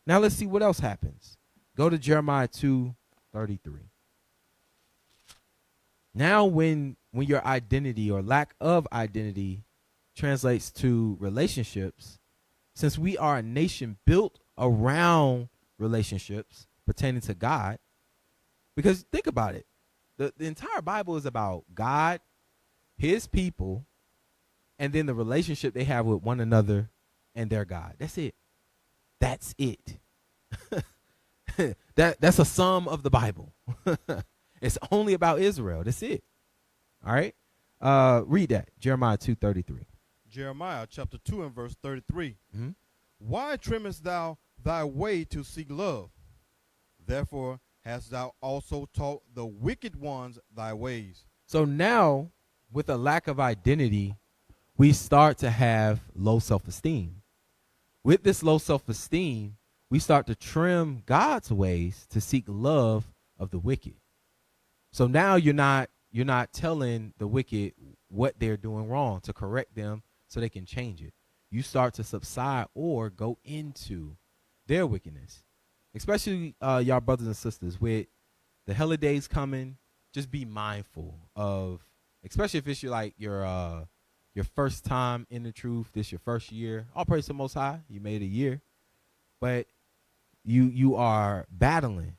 D: Now let's see what else happens. Go to Jeremiah 2:33. Now when your identity or lack of identity translates to relationships, since we are a nation built around relationships pertaining to God, because think about it. The entire Bible is about God, his people, and then the relationship they have with one another and their God. That's it. That's it. That's a sum of the Bible. It's only about Israel. That's it. All right. Read that. Jeremiah 2:33.
E: Jeremiah chapter 2 and verse 33.
D: Mm-hmm.
E: Why trimmest thou thy way to seek love? Therefore hast thou also taught the wicked ones thy ways.
D: So now, with a lack of identity, we start to have low self-esteem. With this low self-esteem, we start to trim God's ways to seek love of the wicked. So now you're not telling the wicked what they're doing wrong to correct them so they can change it. You start to subside or go into their wickedness. Especially y'all brothers and sisters, with the holidays coming, just be mindful of, especially if it's your first time in the truth, this your first year. All praise to the Most High, you made a year, but you are battling.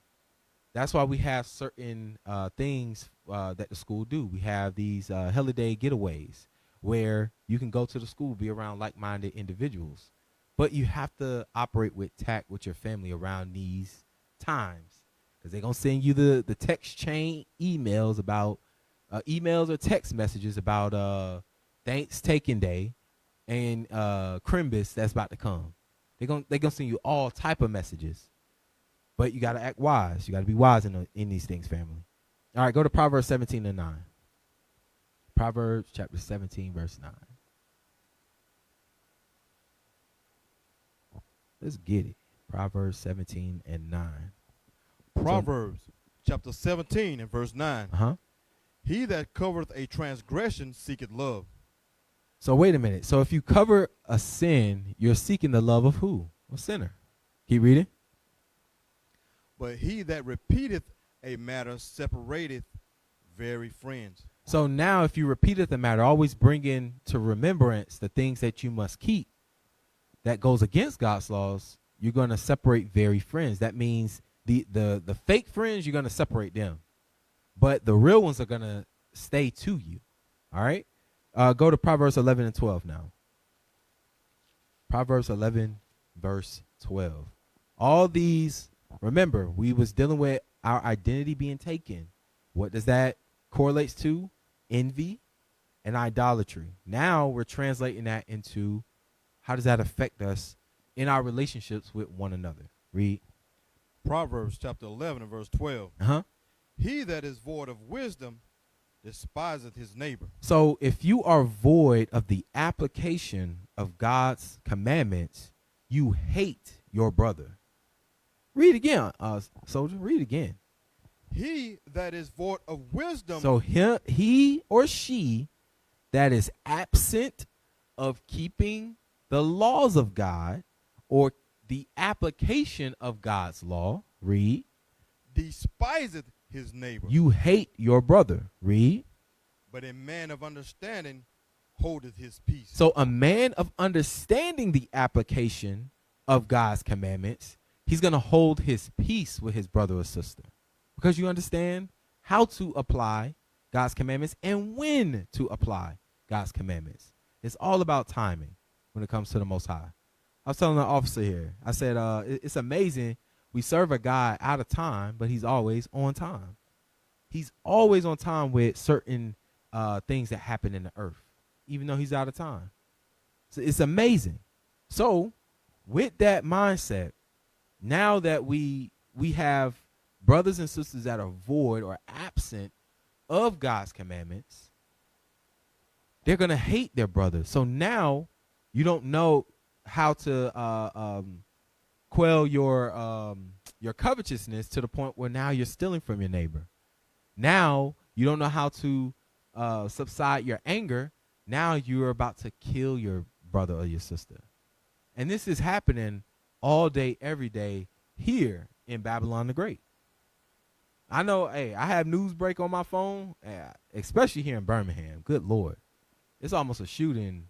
D: That's why we have certain things that the school do. We have these holiday getaways where you can go to the school, be around like-minded individuals. But you have to operate with tact with your family around these times, because they're going to send you the text chain emails about emails or text messages about Thanksgiving Day and Crimbus that's about to come. They're gonna send you all type of messages. But you got to act wise. You got to be wise in these things, family. All right, go to Proverbs 17 and 9. Proverbs chapter 17, verse 9. Let's get it. Proverbs 17 and 9.
E: Proverbs chapter 17 and verse 9.
D: Uh-huh.
E: He that covereth a transgression seeketh love.
D: So wait a minute. So if you cover a sin, you're seeking the love of who? A sinner. Keep reading.
E: But he that repeateth a matter separateth very friends.
D: So now if you repeateth the matter, always bringing to remembrance the things that you must keep that goes against God's laws, you're going to separate very friends. That means the fake friends, you're going to separate them. But the real ones are going to stay to you. All right? Go to Proverbs 11 and 12 now. Proverbs 11, verse 12. All these, remember, we was dealing with our identity being taken. What does that correlate to? Envy and idolatry. Now we're translating that into how does that affect us in our relationships with one another? Read.
E: Proverbs chapter 11 and verse 12.
D: Uh-huh.
E: He that is void of wisdom despiseth his neighbor.
D: So if you are void of the application of God's commandments, you hate your brother. Read again, soldier. Read again.
E: He that is void of wisdom.
D: So he or she that is absent of keeping the laws of God or the application of God's law, read.
E: Despiseth his neighbor.
D: You hate your brother, read.
E: But a man of understanding holdeth his peace.
D: So a man of understanding the application of God's commandments, he's going to hold his peace with his brother or sister. Because you understand how to apply God's commandments and when to apply God's commandments. It's all about timing when it comes to the Most High. I was telling the officer here, I said, it's amazing. We serve a God out of time, but he's always on time. He's always on time with certain things that happen in the earth, even though he's out of time. So it's amazing. So with that mindset, now that we have brothers and sisters that are void or absent of God's commandments, they're going to hate their brother. So now you don't know how to quell your covetousness to the point where now you're stealing from your neighbor. Now you don't know how to subside your anger. Now you're about to kill your brother or your sister. And this is happening all day, every day here in Babylon the Great. I know, hey, I have news break on my phone, especially here in Birmingham. Good Lord. It's almost a shooting.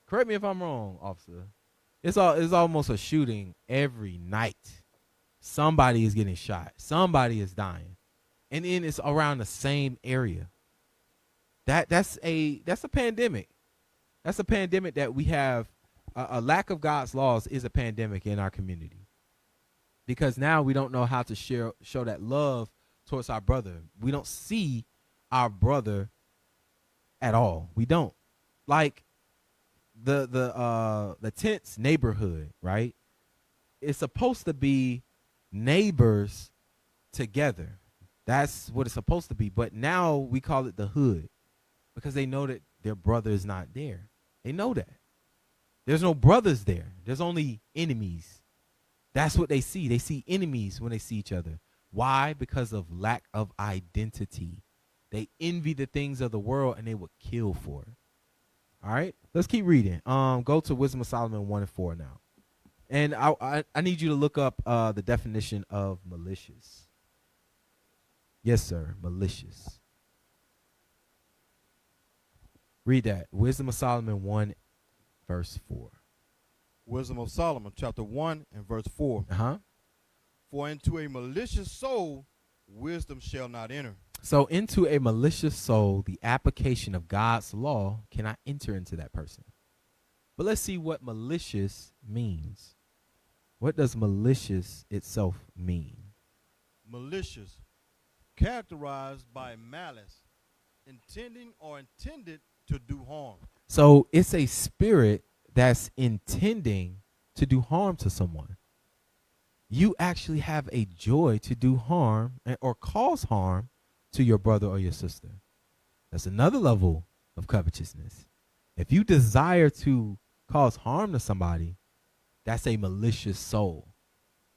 D: Correct me if I'm wrong, officer. It's almost a shooting every night. Somebody is getting shot. Somebody is dying. and then it's around the same area. That's a pandemic. That's a pandemic that we have. A lack of God's laws is a pandemic in our community, because now we don't know how to show that love towards our brother. We don't see our brother at all. We don't. Like the tents neighborhood, right? It's supposed to be neighbors together. That's what it's supposed to be. But now we call it the hood, because they know that their brother is not there. They know that. There's no brothers there. There's only enemies. That's what they see. They see enemies when they see each other. Why? Because of lack of identity. They envy the things of the world and they would kill for it. All right, let's keep reading. Go to Wisdom of Solomon 1 and 4 now. And I need you to look up the definition of malicious. Yes, sir, malicious. Read that. Wisdom of Solomon 1, verse 4.
E: Wisdom of Solomon, chapter 1 and verse 4. For into a malicious soul wisdom shall not enter.
D: So into a malicious soul, the application of God's law cannot enter into that person. But let's see what malicious means. What does malicious itself mean?
E: Malicious, characterized by malice, intending or intended to do harm.
D: So it's a spirit that's intending to do harm to someone. You actually have a joy to do harm or cause harm to your brother or your sister. That's another level of covetousness. If you desire to cause harm to somebody, that's a malicious soul.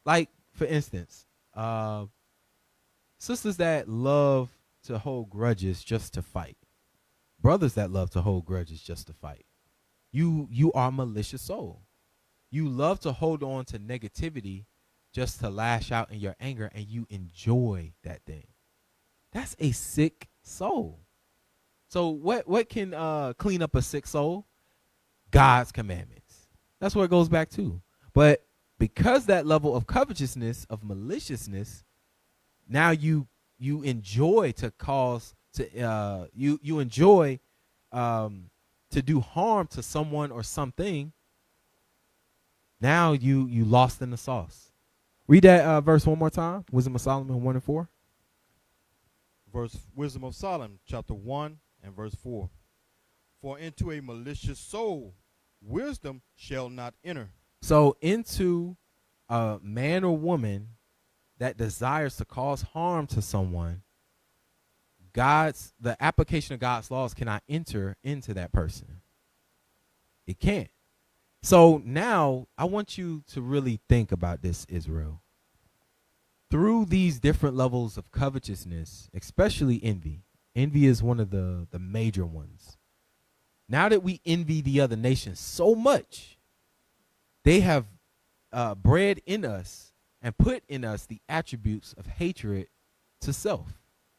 D: Like, for instance, sisters that love to hold grudges just to fight. Brothers that love to hold grudges just to fight. You are a malicious soul. You love to hold on to negativity just to lash out in your anger, and you enjoy that thing. That's a sick soul. So what can clean up a sick soul? God's commandments. That's where it goes back to. But because that level of covetousness, of maliciousness, now you enjoy to cause to you enjoy to do harm to someone or something. Now you lost in the sauce. Read that verse one more time. Wisdom of Solomon 1 and 4.
E: Wisdom of Solomon, chapter 1 and verse 4. For into a malicious soul wisdom shall not enter.
D: So into a man or woman that desires to cause harm to someone, the application of God's laws cannot enter into that person. It can't. So now I want you to really think about this, Israel. Through these different levels of covetousness, especially envy. Envy is one of the major ones. Now that we envy the other nations so much, they have bred in us and put in us the attributes of hatred to self.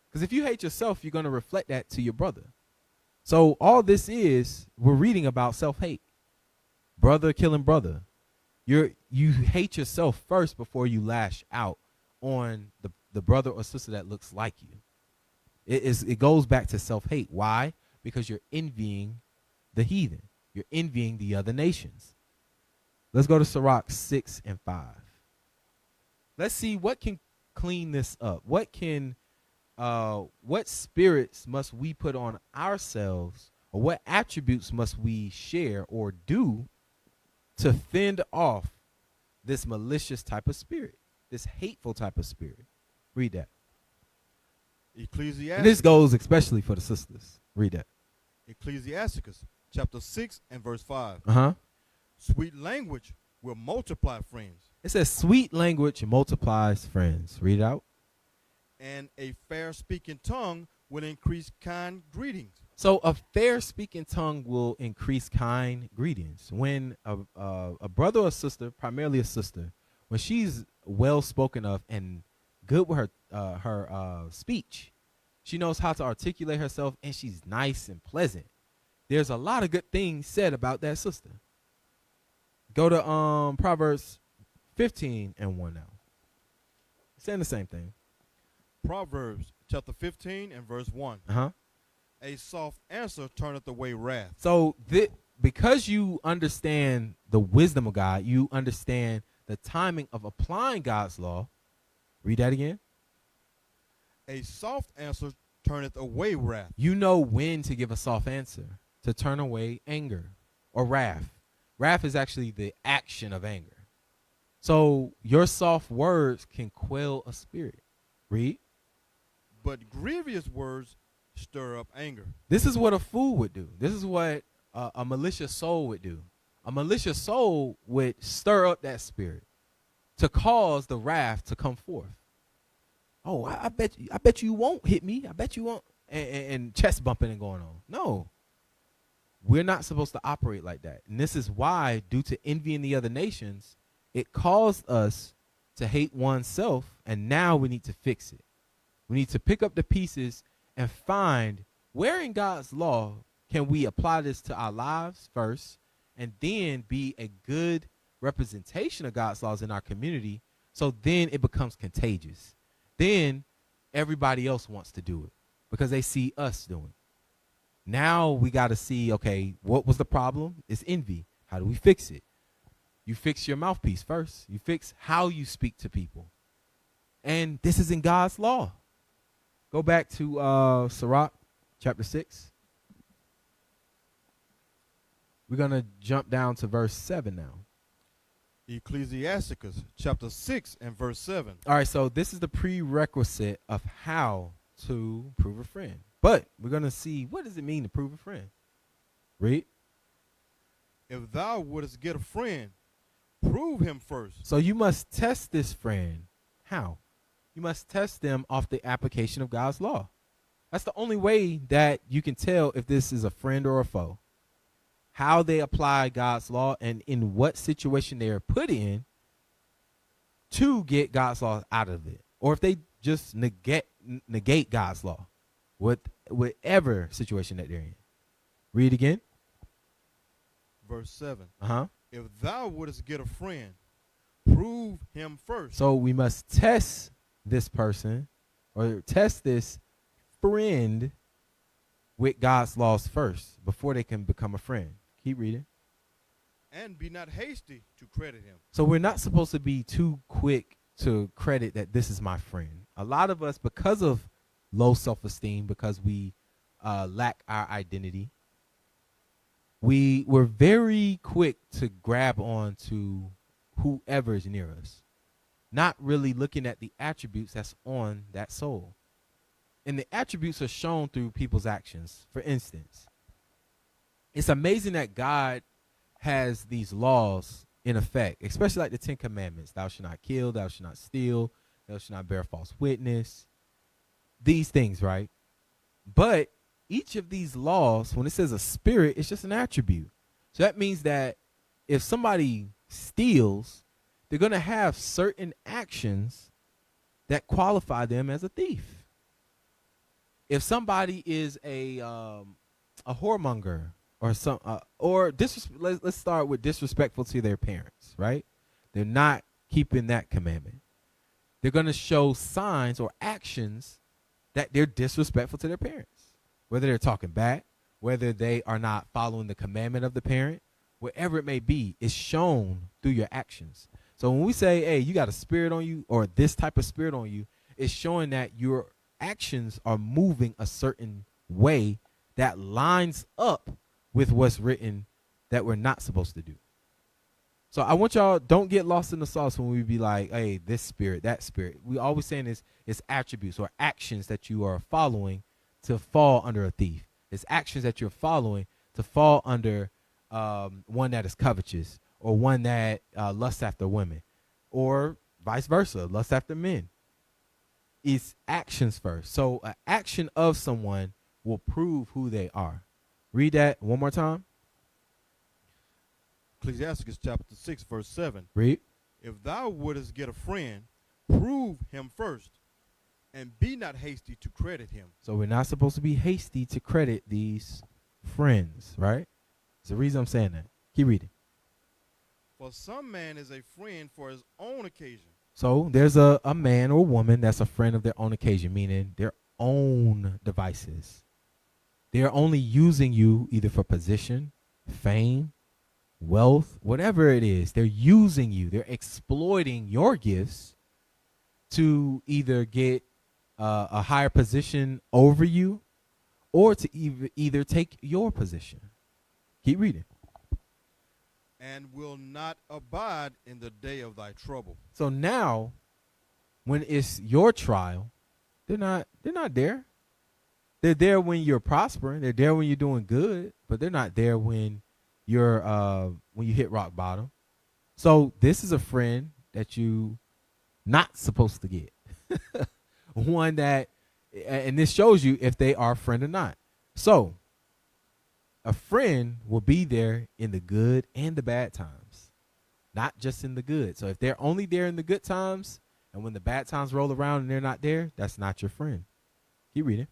D: Because if you hate yourself, you're going to reflect that to your brother. So all this is, we're reading about self-hate. Brother killing brother. You hate yourself first before you lash out on the brother or sister that looks like you. It goes back to self-hate. Why? Because you're envying the heathen. You're envying the other nations. Let's go to Sirach 6 and 5. Let's see what can clean this up. What spirits must we put on ourselves, or what attributes must we share or do to fend off this malicious type of spirit, this hateful type of spirit? Read that.
E: Ecclesiasticus.
D: And this goes especially for the sisters. Read that.
E: Ecclesiasticus, chapter 6 and verse 5. Sweet language will multiply friends.
D: It says sweet language multiplies friends. Read it out.
E: And a fair speaking tongue will increase kind greetings.
D: So a fair speaking tongue will increase kind greetings. When a brother or sister, primarily a sister, when she's well spoken of and good with her speech, she knows how to articulate herself, and she's nice and pleasant. There's a lot of good things said about that sister. Go to Proverbs 15 and 1 now. It's saying the same thing.
E: Proverbs chapter 15 and verse 1.
D: Uh-huh.
E: A soft answer turneth away wrath.
D: So because you understand the wisdom of God, you understand the timing of applying God's law. Read that again.
E: A soft answer turneth away wrath.
D: You know when to give a soft answer, to turn away anger or wrath. Wrath is actually the action of anger. So your soft words can quell a spirit. Read.
E: But grievous words stir up anger.
D: This is what a fool would do. This is what a malicious soul would do. A malicious soul would stir up that spirit to cause the wrath to come forth. Oh, I bet you won't hit me. I bet you won't. And chest bumping and going on. No. We're not supposed to operate like that. And this is why, due to envy in the other nations, it caused us to hate oneself, and now we need to fix it. We need to pick up the pieces and find where in God's law can we apply this to our lives first, and then be a good representation of God's laws in our community, so then it becomes contagious. Then everybody else wants to do it because they see us doing it. Now we got to see, okay, what was the problem? It's envy. How do we fix it? You fix your mouthpiece first. You fix how you speak to people. And this is in God's law. Go back to Sirach chapter 6. We're going to jump down to verse 7 now.
E: Ecclesiasticus chapter 6 and verse 7.
D: All right, so this is the prerequisite of how to prove a friend. But we're going to see, what does it mean to prove a friend? Read.
E: If thou wouldest get a friend, prove him first.
D: So you must test this friend. How? You must test them off the application of God's law. That's the only way that you can tell if this is a friend or a foe. How they apply God's law and in what situation they are put in to get God's law out of it. Or if they just negate God's law with whatever situation that they're in. Read again.
E: Verse 7.
D: Uh-huh.
E: If thou wouldest get a friend, prove him first.
D: So we must test this person or test this friend with God's laws first before they can become a friend. Keep reading.
E: And be not hasty to credit him.
D: So we're not supposed to be too quick to credit that this is my friend. A lot of us, because of low self-esteem, because we lack our identity, we were very quick to grab on to whoever is near us, not really looking at the attributes that's on that soul. And the attributes are shown through people's actions. For instance, it's amazing that God has these laws in effect, especially like the 10 Commandments. Thou shalt not kill, thou shalt not steal, thou shalt not bear false witness. These things, right? But each of these laws, when it says a spirit, it's just an attribute. So that means that if somebody steals, they're going to have certain actions that qualify them as a thief. If somebody is a whoremonger or let's start with disrespectful to their parents, right? They're not keeping that commandment. They're going to show signs or actions that they're disrespectful to their parents, whether they're talking back, whether they are not following the commandment of the parent, whatever it may be, is shown through your actions. So when we say, hey, you got a spirit on you or this type of spirit on you, it's showing that your actions are moving a certain way that lines up with what's written that we're not supposed to do. So I want y'all, don't get lost in the sauce when we be like, hey, this spirit, that spirit. We always saying it's attributes or actions that you are following to fall under a thief. It's actions that you're following to fall under one that is covetous or one that lusts after women or vice versa, lusts after men. It's actions first. So an action of someone will prove who they are. Read that one more time.
E: Ecclesiasticus chapter 6 verse 7.
D: Read.
E: If thou wouldest get a friend, prove him first, and be not hasty to credit him.
D: So we're not supposed to be hasty to credit these friends, right? That's the reason I'm saying that. Keep reading.
E: For some man is a friend for his own occasion.
D: So there's a man or woman that's a friend of their own occasion, meaning they're own devices. They're only using you either for position, fame, wealth, whatever it is. They're using you. They're exploiting your gifts to either get a higher position over you or to either take your position. Keep reading.
E: And will not abide in the day of thy trouble.
D: So now, when it's your trial, they're not there. They're there when you're prospering. They're there when you're doing good, but they're not there when you hit rock bottom. So this is a friend that you not supposed to get. One that, and this shows you if they are a friend or not. So a friend will be there in the good and the bad times, not just in the good. So if they're only there in the good times, and when the bad times roll around and they're not there, that's not your friend. Keep reading.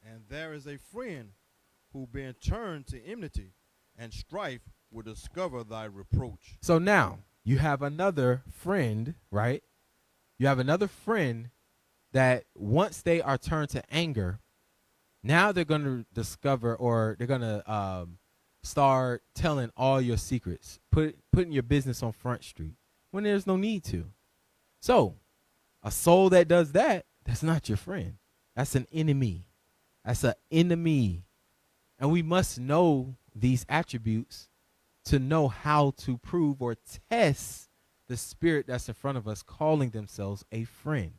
E: And there is a friend who being turned to enmity and strife will discover thy reproach.
D: So now you have another friend, right? You have another friend that once they are turned to anger, now they're going to discover, or they're going to start telling all your secrets, putting your business on Front Street when there's no need to. So a soul that does that, that's not your friend. That's an enemy. That's an enemy. And we must know these attributes to know how to prove or test the spirit that's in front of us calling themselves a friend.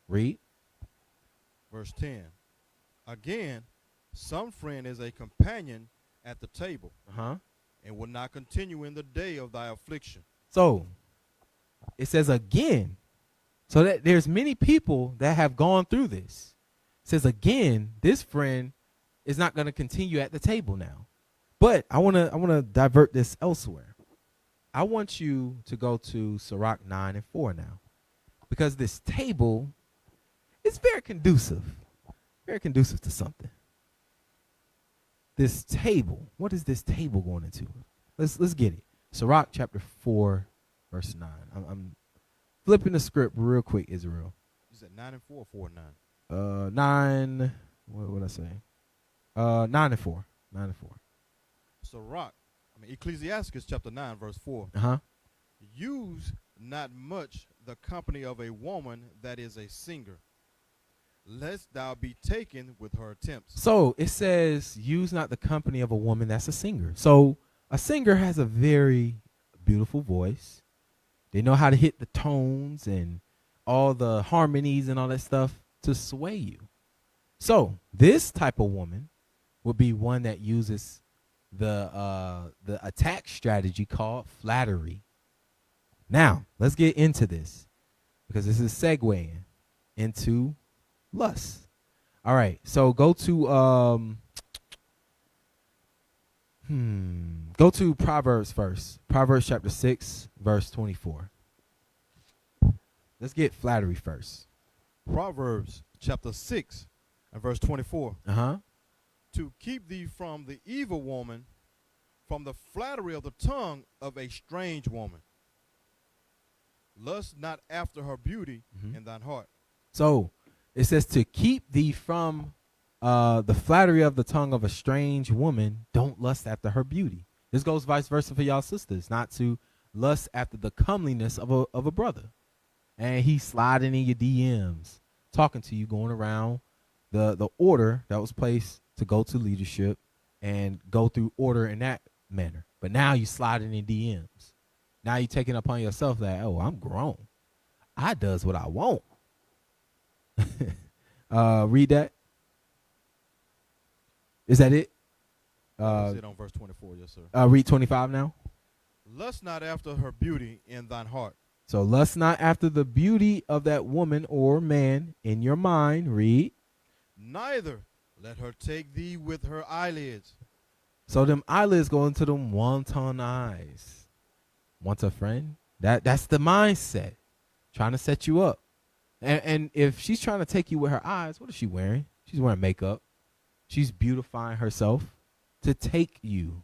D: Read.
E: Verse 10. Again, some friend is a companion at the table and will not continue in the day of thy affliction.
D: So it says again. So that there's many people that have gone through this. It says again, this friend is not going to continue at the table now. But I want to divert this elsewhere. I want you to go to Sirach 9:4 now, because this table is very conducive to something. This table, what is this table going into? Let's get it. Sirach chapter 4, verse 9. I'm flipping the script real quick, Israel.
E: You said 9 and 4 or 4 and 9?
D: 9. What would I say? 9 and 4. 9 and 4.
E: Sirach, Ecclesiastes chapter 9, verse 4. Use not much the company of a woman that is a singer, lest thou be taken with her attempts.
D: So it says, use not the company of a woman that's a singer. So a singer has a very beautiful voice. They know how to hit the tones and all the harmonies and all that stuff to sway you. So this type of woman would be one that uses the attack strategy called flattery. Now, let's get into this, because this is segueing into lust. All right, so go to Proverbs first. Proverbs chapter 6, verse 24. Let's get flattery first.
E: Proverbs chapter 6 and verse 24. To keep thee from the evil woman, from the flattery of the tongue of a strange woman. Lust not after her beauty in thine heart.
D: So it says to keep thee from the flattery of the tongue of a strange woman. Don't lust after her beauty. This goes vice versa for y'all sisters, not to lust after the comeliness of a brother. And he's sliding in your DMs, talking to you, going around the order that was placed to go to leadership and go through order in that manner. But now you sliding in DMs. Now you taking upon yourself that, oh, I'm grown. I does what I want. Read that. Is that it?
E: That's it on verse 24, yes, sir.
D: Read 25 now.
E: Lust not after her beauty in thine heart.
D: So lust not after the beauty of that woman or man in your mind. Read.
E: Neither let her take thee with her eyelids.
D: So them eyelids go into them wanton eyes. Want a friend? That's the mindset. Trying to set you up. And if she's trying to take you with her eyes, what is she wearing? She's wearing makeup. She's beautifying herself to take you.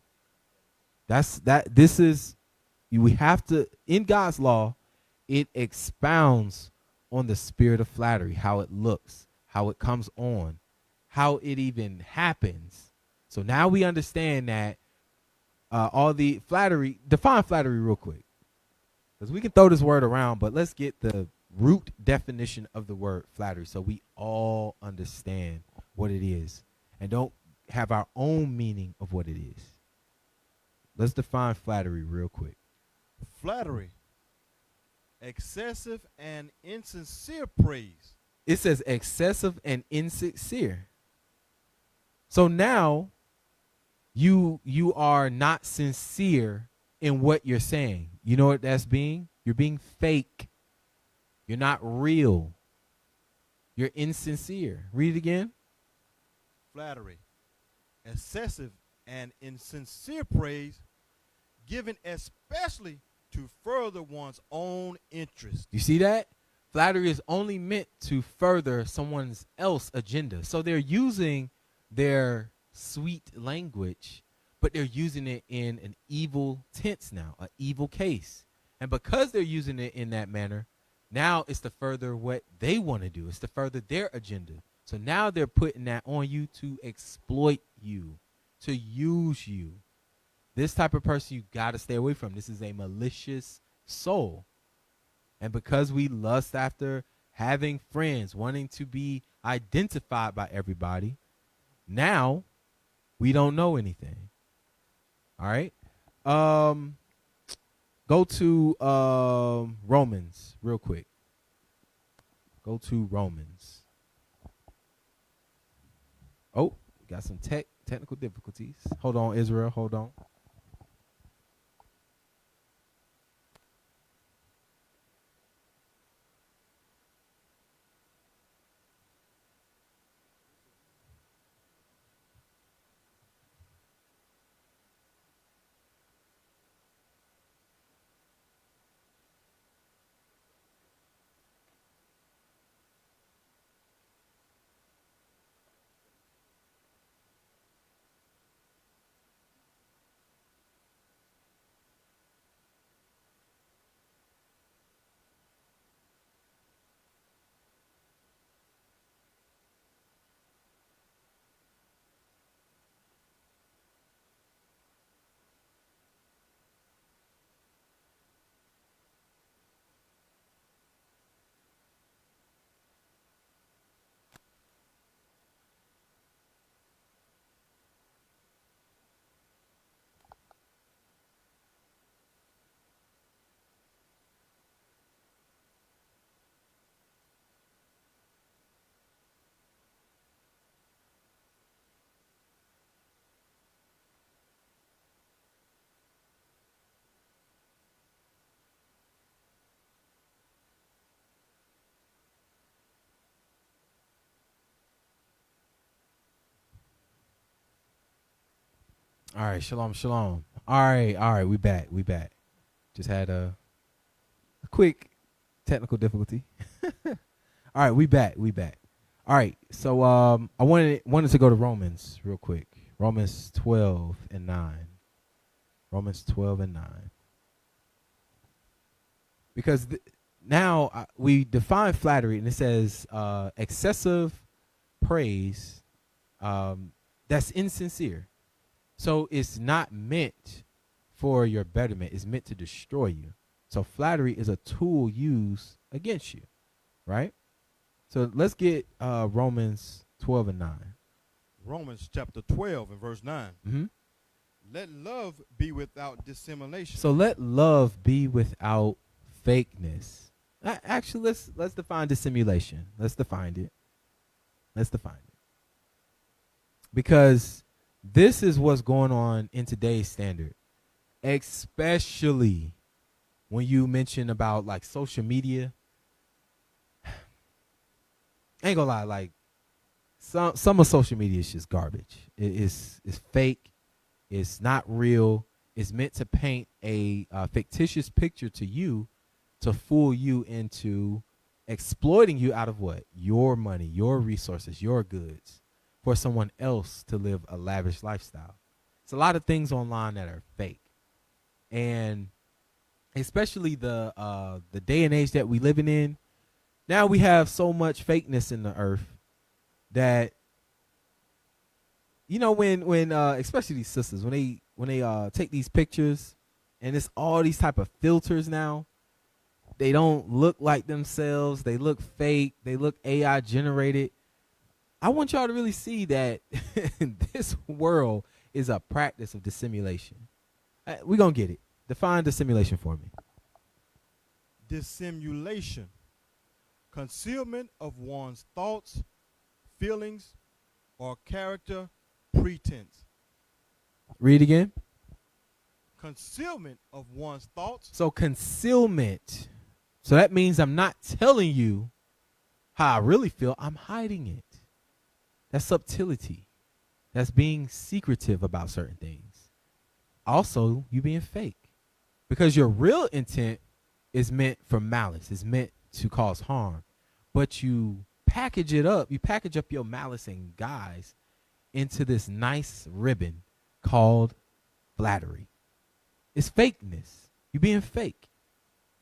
D: We have to, in God's law, it expounds on the spirit of flattery, how it looks, how it comes on, how it even happens. So now we understand that all the flattery, define flattery real quick. Because we can throw this word around, but let's get the root definition of the word flattery so we all understand what it is and don't have our own meaning of what it is. Let's define flattery real quick.
E: Flattery, excessive and insincere praise.
D: It says excessive and insincere. So now you are not sincere in what you're saying. You know what that's being? You're being fake. You're not real. You're insincere. Read it again.
E: Flattery, excessive and insincere praise, given especially to further one's own interest.
D: You see that? Flattery is only meant to further someone's else agenda. So they're using their sweet language, but they're using it in an evil tense now, an evil case. And because they're using it in that manner, now it's to further what they want to do. It's to further their agenda. So now they're putting that on you to exploit you, to use you. This type of person you got to stay away from. This is a malicious soul. And because we lust after having friends, wanting to be identified by everybody, now we don't know anything. All right? Go to Romans real quick. Go to Romans. Oh, got some technical difficulties. Hold on, Israel. Hold on. All right, shalom, shalom. All right, we back. Just had a quick technical difficulty. All right, we back. All right, so I wanted to go to Romans real quick. Romans 12 and 9. Romans 12 and 9. Because now we define flattery, and it says excessive praise that's insincere. So it's not meant for your betterment. It's meant to destroy you. So flattery is a tool used against you, right? So let's get Romans 12 and 9.
E: Romans chapter 12 and verse 9.
D: Mm-hmm.
E: Let love be without dissimulation.
D: So let love be without fakeness. Actually, let's define dissimulation. Let's define it. Because this is what's going on in today's standard, especially when you mention about like social media. I ain't gonna lie, like some of social media is just garbage. It's fake. It's not real. It's meant to paint a fictitious picture to you to fool you into exploiting you out of what? Your money, your resources, your goods, for someone else to live a lavish lifestyle. It's a lot of things online that are fake. And especially the day and age that we living in, now we have so much fakeness in the earth that, you know, when especially these sisters, when they take these pictures, and it's all these type of filters now. They don't look like themselves. They look fake. They look AI generated. I want y'all to really see that this world is a practice of dissimulation. We're going to get it. Define dissimulation for me.
E: Dissimulation. Concealment of one's thoughts, feelings, or character pretense.
D: Read again.
E: Concealment of one's thoughts.
D: So concealment. So that means I'm not telling you how I really feel. I'm hiding it. That's subtlety. That's being secretive about certain things. Also, you being fake. Because your real intent is meant for malice. It's meant to cause harm. But you package it up. You package up your malice and guise into this nice ribbon called flattery. It's fakeness. You being fake.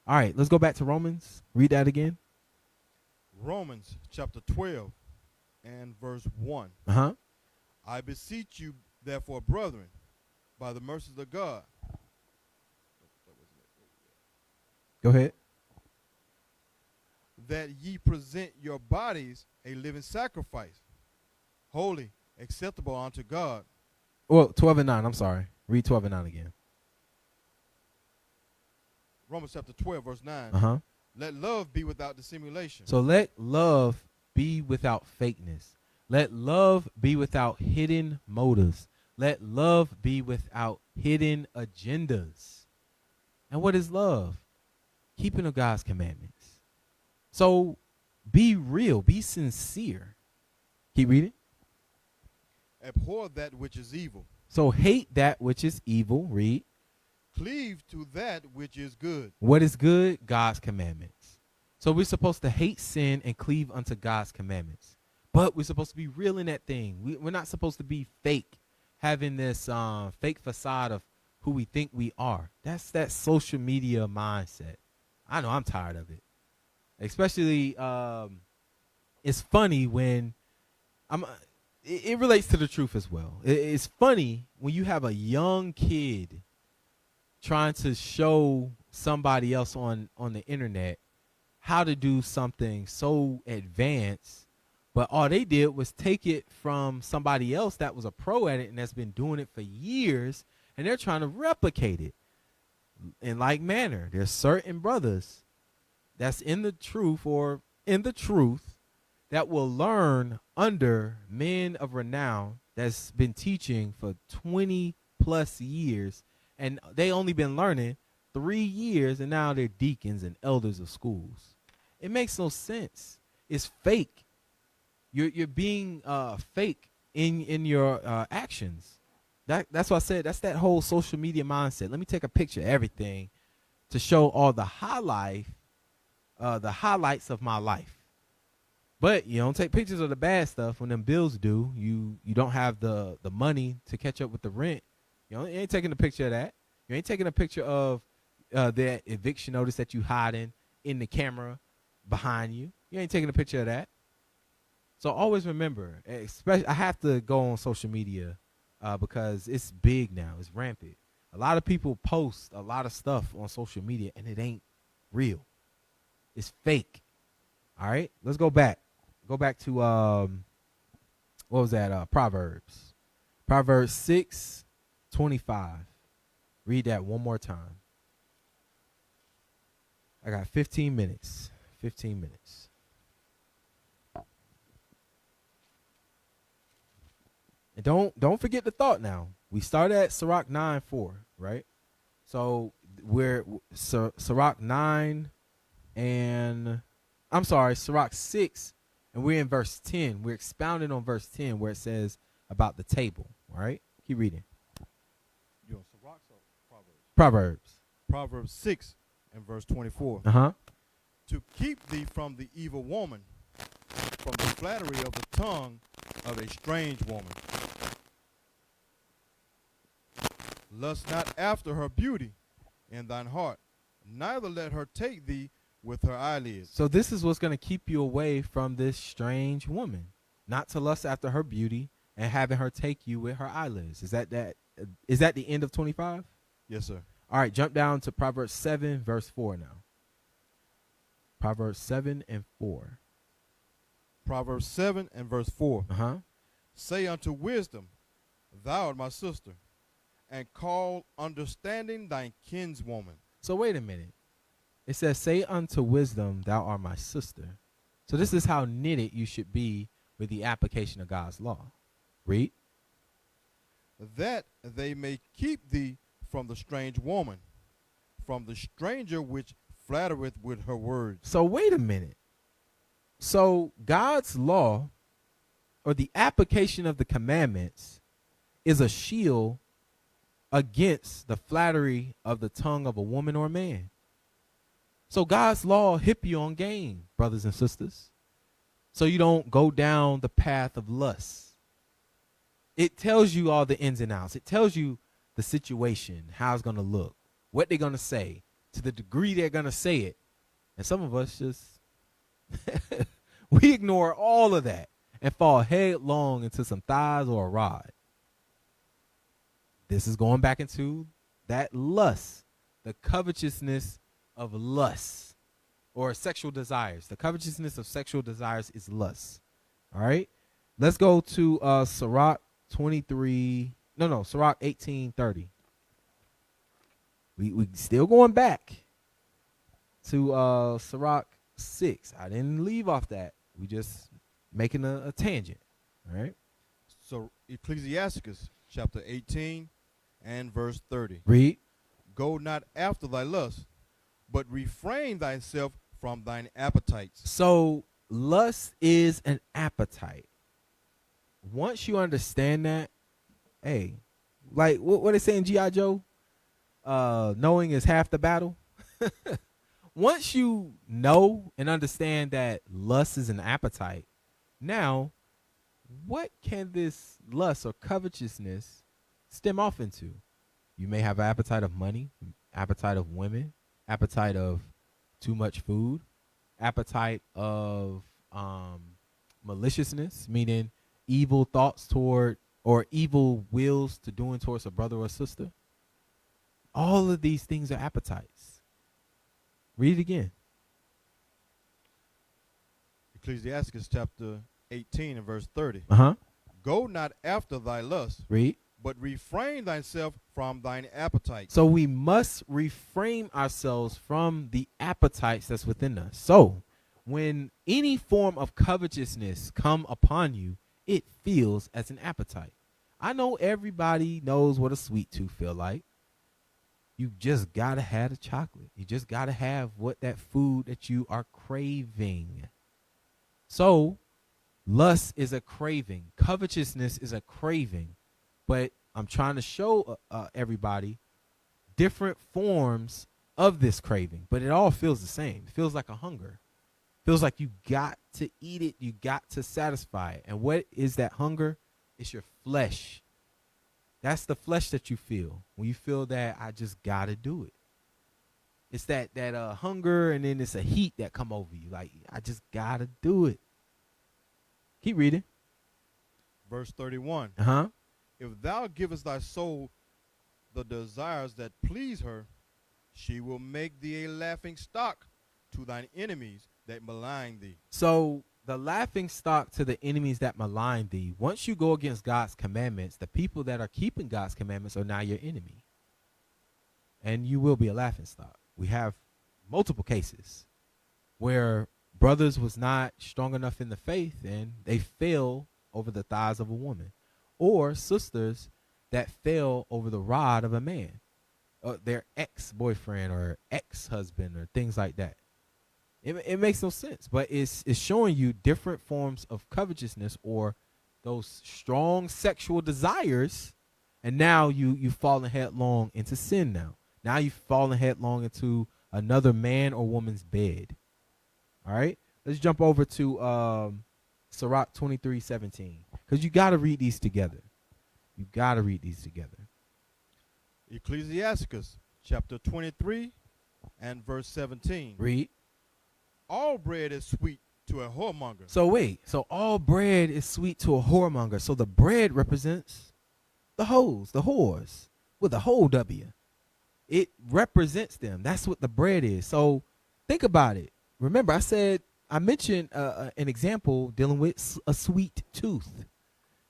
D: All right, let's go back to Romans. Read that again.
E: Romans chapter 12 and verse 1. I beseech you, therefore, brethren, by the mercies of God.
D: Go ahead.
E: That ye present your bodies a living sacrifice, holy, acceptable unto God.
D: Well, 12 and 9. I'm sorry. Read 12 and 9 again.
E: Romans chapter 12, verse 9. Let love be without dissimulation.
D: So let love be without fakeness. Let love be without hidden motives. Let love be without hidden agendas. And what is love? Keeping of God's commandments. So be real. Be sincere. Keep reading.
E: Abhor that which is evil.
D: So hate that which is evil. Read.
E: Cleave to that which is good.
D: What is good? God's commandments. So we're supposed to hate sin and cleave unto God's commandments. But we're supposed to be real in that thing. We're not supposed to be fake, having this fake facade of who we think we are. That's that social media mindset. I know I'm tired of it. Especially, it's funny when it relates to the truth as well. It's funny when you have a young kid trying to show somebody else on the internet how to do something so advanced, but all they did was take it from somebody else that was a pro at it and that's been doing it for years, and they're trying to replicate it in like manner. There's certain brothers that's in the truth or in the truth that will learn under men of renown that's been teaching for 20 plus years, and they only been learning 3 years, and now they're deacons and elders of schools. It makes no sense. It's fake. You're being fake in your actions. That's what I said. That's that whole social media mindset. Let me take a picture of everything to show all the highlights of my life. But you don't take pictures of the bad stuff when them bills due. You don't have the money to catch up with the rent. You ain't taking a picture of that. You ain't taking a picture of that eviction notice that you hiding in the camera behind you. You ain't taking a picture of that. So always remember, especially I have to go on social media because it's big now. It's rampant. A lot of people post a lot of stuff on social media, and it ain't real. It's fake. All right, let's go back. Go back to what was that? Proverbs. Proverbs 6:25. Read that one more time. I got 15 minutes. 15 minutes. And don't forget the thought now. We started at Sirach 9:4, right? So we're Sirach 9 and I'm sorry, Sirach 6, and we're in verse 10. We're expounding on verse 10 where it says about the table. All right? Keep reading.
E: You on Sirach or Proverbs?
D: Proverbs.
E: Proverbs 6 and verse 24. To keep thee from the evil woman, from the flattery of the tongue of a strange woman. Lust not after her beauty in thine heart, neither let her take thee with her eyelids.
D: So this is what's going to keep you away from this strange woman. not to lust after her beauty, and having her take you with her eyelids. Is that the end of 25?
E: Yes, sir.
D: All right, jump down to Proverbs 7, verse 4 now. Proverbs 7 and 4.
E: Proverbs 7 and verse 4.
D: Uh-huh.
E: Say unto wisdom, thou art my sister, and call understanding thy kinswoman.
D: So wait a minute. It says, say unto wisdom, thou art my sister. So this is how knitted you should be with the application of God's law. Read.
E: That they may keep thee from the strange woman, from the stranger which flattereth with her words.
D: So wait a minute. So God's law, or the application of the commandments, is a shield against the flattery of the tongue of a woman or a man. So God's law hip you on game, brothers and sisters, so you don't go down the path of lust. It tells you all the ins and outs. It tells you the situation, how it's going to look, what they're going to say, to the degree they're going to say it. And some of us just, we ignore all of that and fall headlong into some thighs or a rod. This is going back into that lust, the covetousness of lust or sexual desires. The covetousness of sexual desires is lust. All right. Let's go to Sirach 23. Sirach 18:30. We still going back to Sirach 6. I didn't leave off that. We just making a tangent. All right.
E: So Ecclesiasticus chapter 18 and verse 30.
D: Read.
E: Go not after thy lust, but refrain thyself from thine appetites.
D: So lust is an appetite. Once you understand that, hey, like what they say in G.I. Joe, knowing is half the battle. Once you know and understand that lust is an appetite, now what can this lust or covetousness stem off into? You may have an appetite of money, appetite of women, appetite of too much food, appetite of maliciousness, meaning evil thoughts toward or evil wills to doing towards a brother or sister. All of these things are appetites. Read it again.
E: Ecclesiasticus chapter 18 and verse 30. Go not after thy lust,
D: Read.
E: but refrain thyself from thine appetite.
D: So we must refrain ourselves from the appetites that's within us. So when any form of covetousness come upon you, it feels as an appetite. I know everybody knows what a sweet tooth feel like. You just gotta have the chocolate. You just gotta have what that food that you are craving. So lust is a craving. Covetousness is a craving. But I'm trying to show everybody different forms of this craving. But it all feels the same. It feels like a hunger. It feels like you got to eat it. You got to satisfy it. And what is that hunger? It's your flesh. That's the flesh that you feel. When you feel that I just got to do it. It's that hunger, and then it's a heat that come over you. Like, I just got to do it. Keep reading.
E: Verse 31. If thou givest thy soul the desires that please her, she will make thee a laughing stock to thine enemies that malign thee. So the laughing stock to the enemies that malign thee, once you go against God's commandments, the people that are keeping God's commandments are now your enemy. And you will be a laughing stock. We have multiple cases where brothers was not strong enough in the faith and they fell over the thighs of a woman. Or sisters that fell over the rod of a man, their ex-boyfriend or ex-husband or things like that. It makes no sense, but it's showing you different forms of covetousness or those strong sexual desires, and now you've fallen headlong into sin now. Now you've fallen headlong into another man or woman's bed. All right? Let's jump over to Sirach 23:17. Because you got to read these together. You got to read these together. Ecclesiasticus chapter 23 and verse 17.
D: Read.
E: All bread is sweet to a whoremonger.
D: So wait, so all bread is sweet to a whoremonger. So the bread represents the hoes, the whores, with a whole W. It represents them. That's what the bread is. So think about it. Remember, I mentioned an example dealing with a sweet tooth.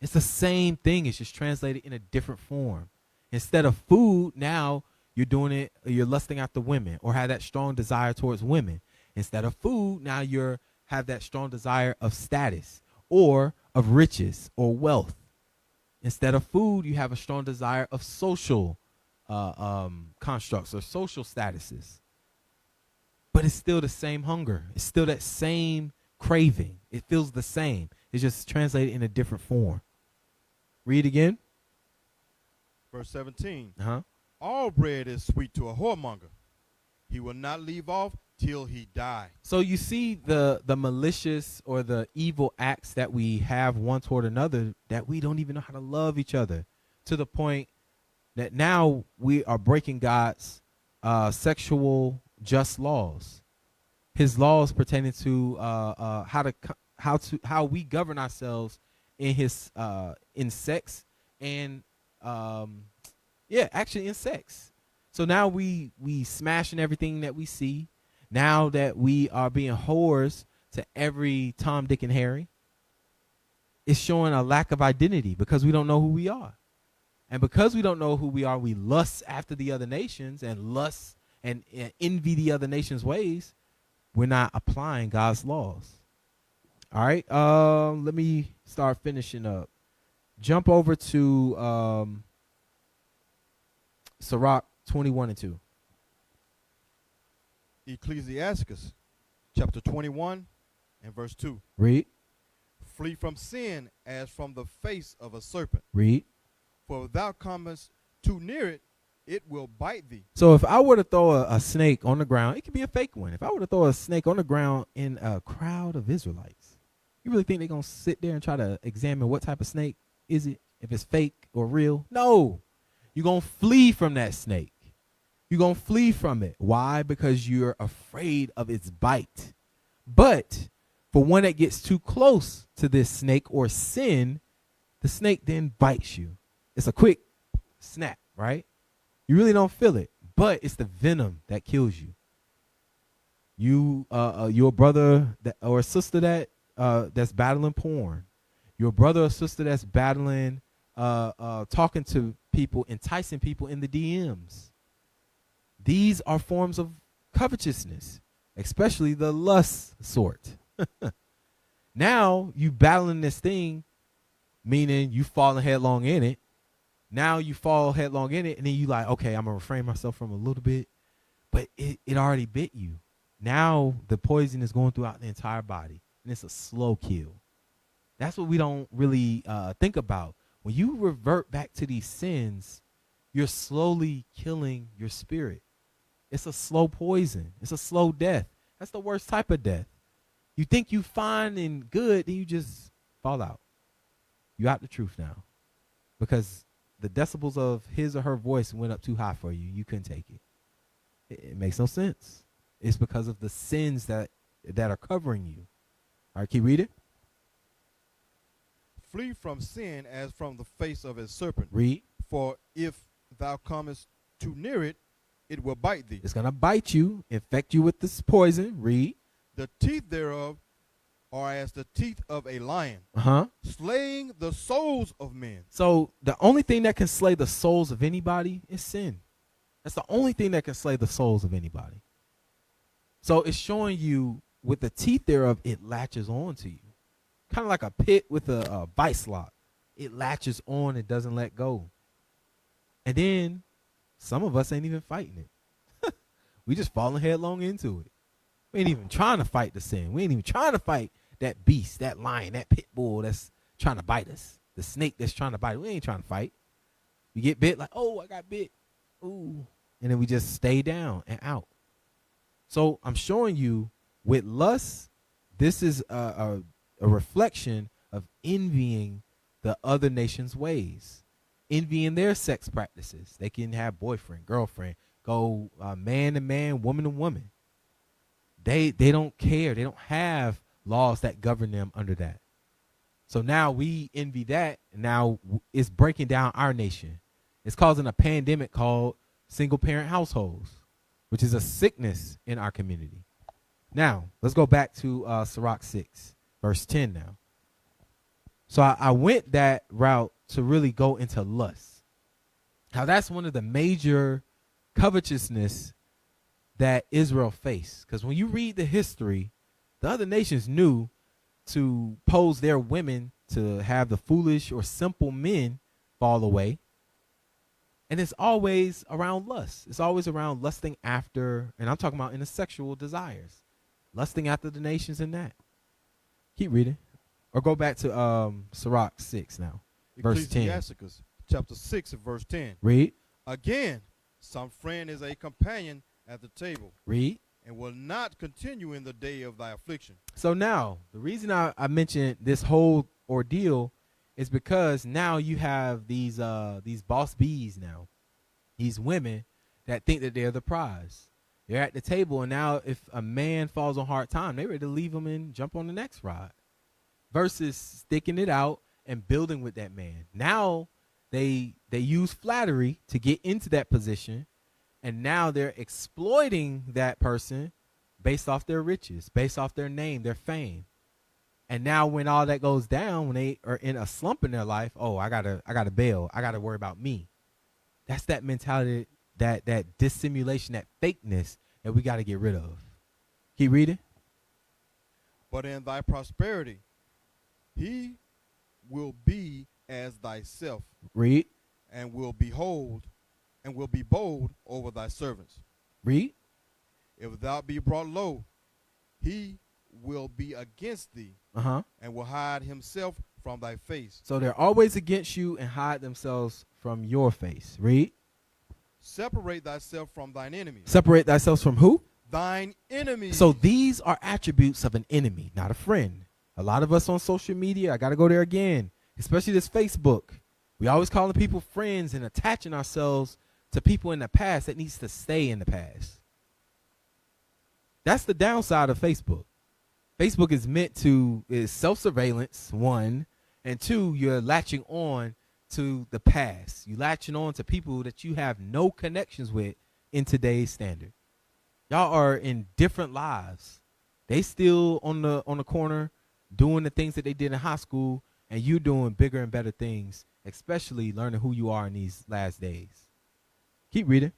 D: It's the same thing. It's just translated in a different form. Instead of food, now you're lusting after women or have that strong desire towards women. Instead of food, now you have that strong desire of status or of riches or wealth. Instead of food, you have a strong desire of social constructs or social statuses. But it's still the same hunger. It's still that same craving. It feels the same. It's just translated in a different form. Read again.
E: Verse 17.
D: Uh-huh.
E: All bread is sweet to a whoremonger. He will not leave off till he die.
D: So you see the malicious or the evil acts that we have one toward another, that we don't even know how to love each other, to the point that now we are breaking God's sexual just laws, his laws pertaining to how we govern ourselves in sex and actually in sex. So now we smashing everything that we see. Now that we are being whores to every Tom, Dick, and Harry, it's showing a lack of identity because we don't know who we are. And because we don't know who we are, we lust after the other nations and lust and envy the other nations' ways. We're not applying God's laws. All right. Let me start finishing up. Jump over to Sirach 21:2.
E: Ecclesiasticus chapter 21 and verse 2.
D: Read.
E: Flee from sin as from the face of a serpent.
D: Read.
E: For if thou comest too near it, it will bite thee.
D: So if I were to throw a snake on the ground, it could be a fake one. If I were to throw a snake on the ground in a crowd of Israelites, you really think they're going to sit there and try to examine what type of snake is it? If it's fake or real? No. You're going to flee from that snake. You're going to flee from it. Why? Because you're afraid of its bite. But for one that gets too close to this snake or sin, the snake then bites you. It's a quick snap, right? You really don't feel it, but it's the venom that kills you. Your brother or sister that's battling porn, your brother or sister that's battling talking to people, enticing people in the DMs. These are forms of covetousness, especially the lust sort. Now you battling this thing, meaning you falling headlong in it. Now you fall headlong in it, and then you like, okay, I'm going to refrain myself from a little bit. But it already bit you. Now the poison is going throughout the entire body, and it's a slow kill. That's what we don't really think about. When you revert back to these sins, you're slowly killing your spirit. It's a slow poison. It's a slow death. That's the worst type of death. You think you fine and good, then you just fall out. You out the truth now. Because the decibels of his or her voice went up too high for you. You couldn't take it. It makes no sense. It's because of the sins that are covering you. All right, keep reading.
E: Flee from sin as from the face of a serpent.
D: Read.
E: For if thou comest too near it, it will bite thee.
D: It's going to bite you, infect you with this poison. Read.
E: The teeth thereof are as the teeth of a lion, slaying the souls of men.
D: So the only thing that can slay the souls of anybody is sin. That's the only thing that can slay the souls of anybody. So it's showing you with the teeth thereof, it latches on to you. Kind of like a pit with a vice lock. It latches on, it doesn't let go. And then some of us ain't even fighting it. We just falling headlong into it. We ain't even trying to fight the sin. We ain't even trying to fight that beast, that lion, that pit bull that's trying to bite us. The snake that's trying to bite us. We ain't trying to fight. We get bit like, oh, I got bit. Ooh. And then we just stay down and out. So I'm showing you with lust, this is a reflection of envying the other nation's ways, envying their sex practices. They can have boyfriend, girlfriend, go man to man, woman to woman. They don't care. They don't have laws that govern them under that. So now we envy that, and now it's breaking down our nation. It's causing a pandemic called single parent households, which is a sickness in our community. Now, let's go back to Sirach 6, verse 10 now. So I went that route to really go into lust. Now, that's one of the major covetousness that Israel faced. Because when you read the history, the other nations knew to pose their women to have the foolish or simple men fall away. And it's always around lust. It's always around lusting after, and I'm talking about in the sexual desires, lusting after the nations in that. Keep reading. Or go back to Sirach 6 now, verse 10.
E: Ecclesiasticus chapter 6 and verse 10.
D: Read.
E: Again, some friend is a companion at the table.
D: Read.
E: And will not continue in the day of thy affliction.
D: So now, the reason I mentioned this whole ordeal is because now you have these boss bees now, these women that think that they're the prize. They're at the table, and now if a man falls on hard time, they're ready to leave him and jump on the next ride, versus sticking it out and building with that man. Now they use flattery to get into that position. And now they're exploiting that person based off their riches, based off their name, their fame. And now when all that goes down, when they are in a slump in their life, oh, I gotta bail. I gotta worry about me. That's that mentality, that dissimulation, that fakeness that we gotta get rid of. Keep reading.
E: But in thy prosperity, he will be as thyself.
D: Read.
E: And will be bold over thy servants.
D: Read.
E: If thou be brought low, he will be against thee, and will hide himself from thy face.
D: So they're always against you and hide themselves from your face. Read.
E: Separate thyself from thine enemies.
D: Separate thyself from who?
E: Thine enemies.
D: So these are attributes of an enemy, not a friend. A lot of us on social media, I got to go there again, especially this Facebook. We always calling people friends and attaching ourselves to people in the past that needs to stay in the past. That's the downside of Facebook. Facebook is meant to, is self-surveillance, one, and two, you're latching on to the past. You're latching on to people that you have no connections with in today's standard. Y'all are in different lives. They still on the corner doing the things that they did in high school, and you doing bigger and better things, especially learning who you are in these last days. Keep reading.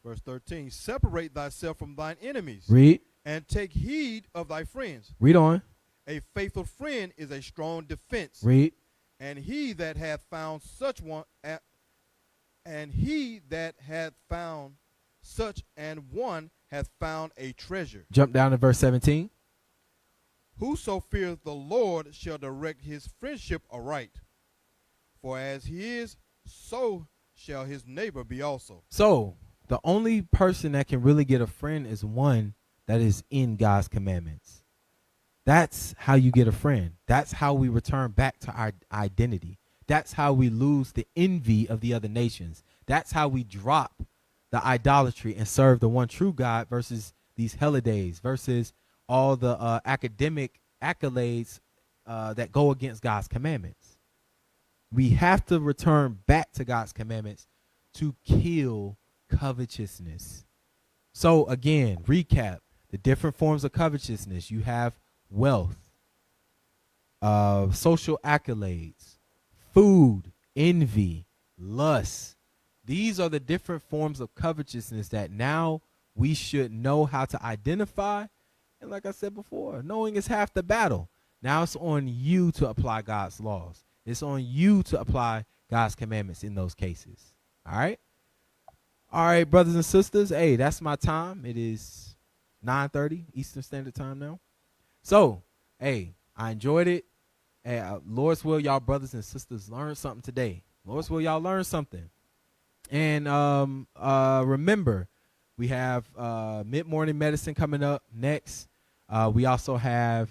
E: Verse 13, separate thyself from thine enemies.
D: Read.
E: And take heed of thy friends.
D: Read on.
E: A faithful friend is a strong defense.
D: Read.
E: And he that hath found such one, and he that hath found such an one hath found a treasure.
D: Jump down to verse 17.
E: Whoso feareth the Lord shall direct his friendship aright. For as he is, so shall his neighbor be also.
D: So the only person that can really get a friend is one that is in God's commandments. That's how you get a friend. That's how we return back to our identity. That's how we lose the envy of the other nations. That's how we drop the idolatry and serve the one true God versus these holidays, versus all the academic accolades that go against God's commandments. We have to return back to God's commandments to kill covetousness. So again, recap the different forms of covetousness. You have wealth, social accolades, food, envy, lust. These are the different forms of covetousness that now we should know how to identify. And like I said before, knowing is half the battle. Now it's on you to apply God's laws. It's on you to apply God's commandments in those cases. All right? All right, brothers and sisters. Hey, that's my time. It is 9:30 Eastern Standard Time now. So, hey, I enjoyed it. Hey, Lord's will, y'all brothers and sisters learn something today. Lord's will, y'all learn something. And remember, we have mid-morning medicine coming up next. We also have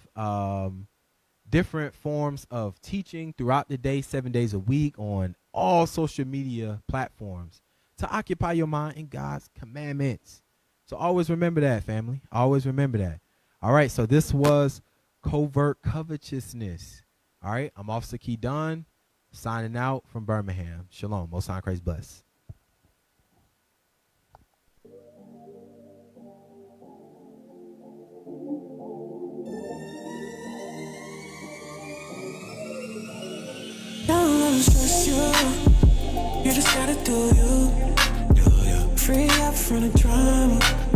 D: different forms of teaching throughout the day, 7 days a week on all social media platforms to occupy your mind in God's commandments. So always remember that, family. Always remember that. All right, so this was Covert Covetousness. All right, I'm Officer Key Dunn, signing out from Birmingham. Shalom. Most High in Christ bless.
C: Don't let 'em stress you. You just gotta do you. Free up from the drama.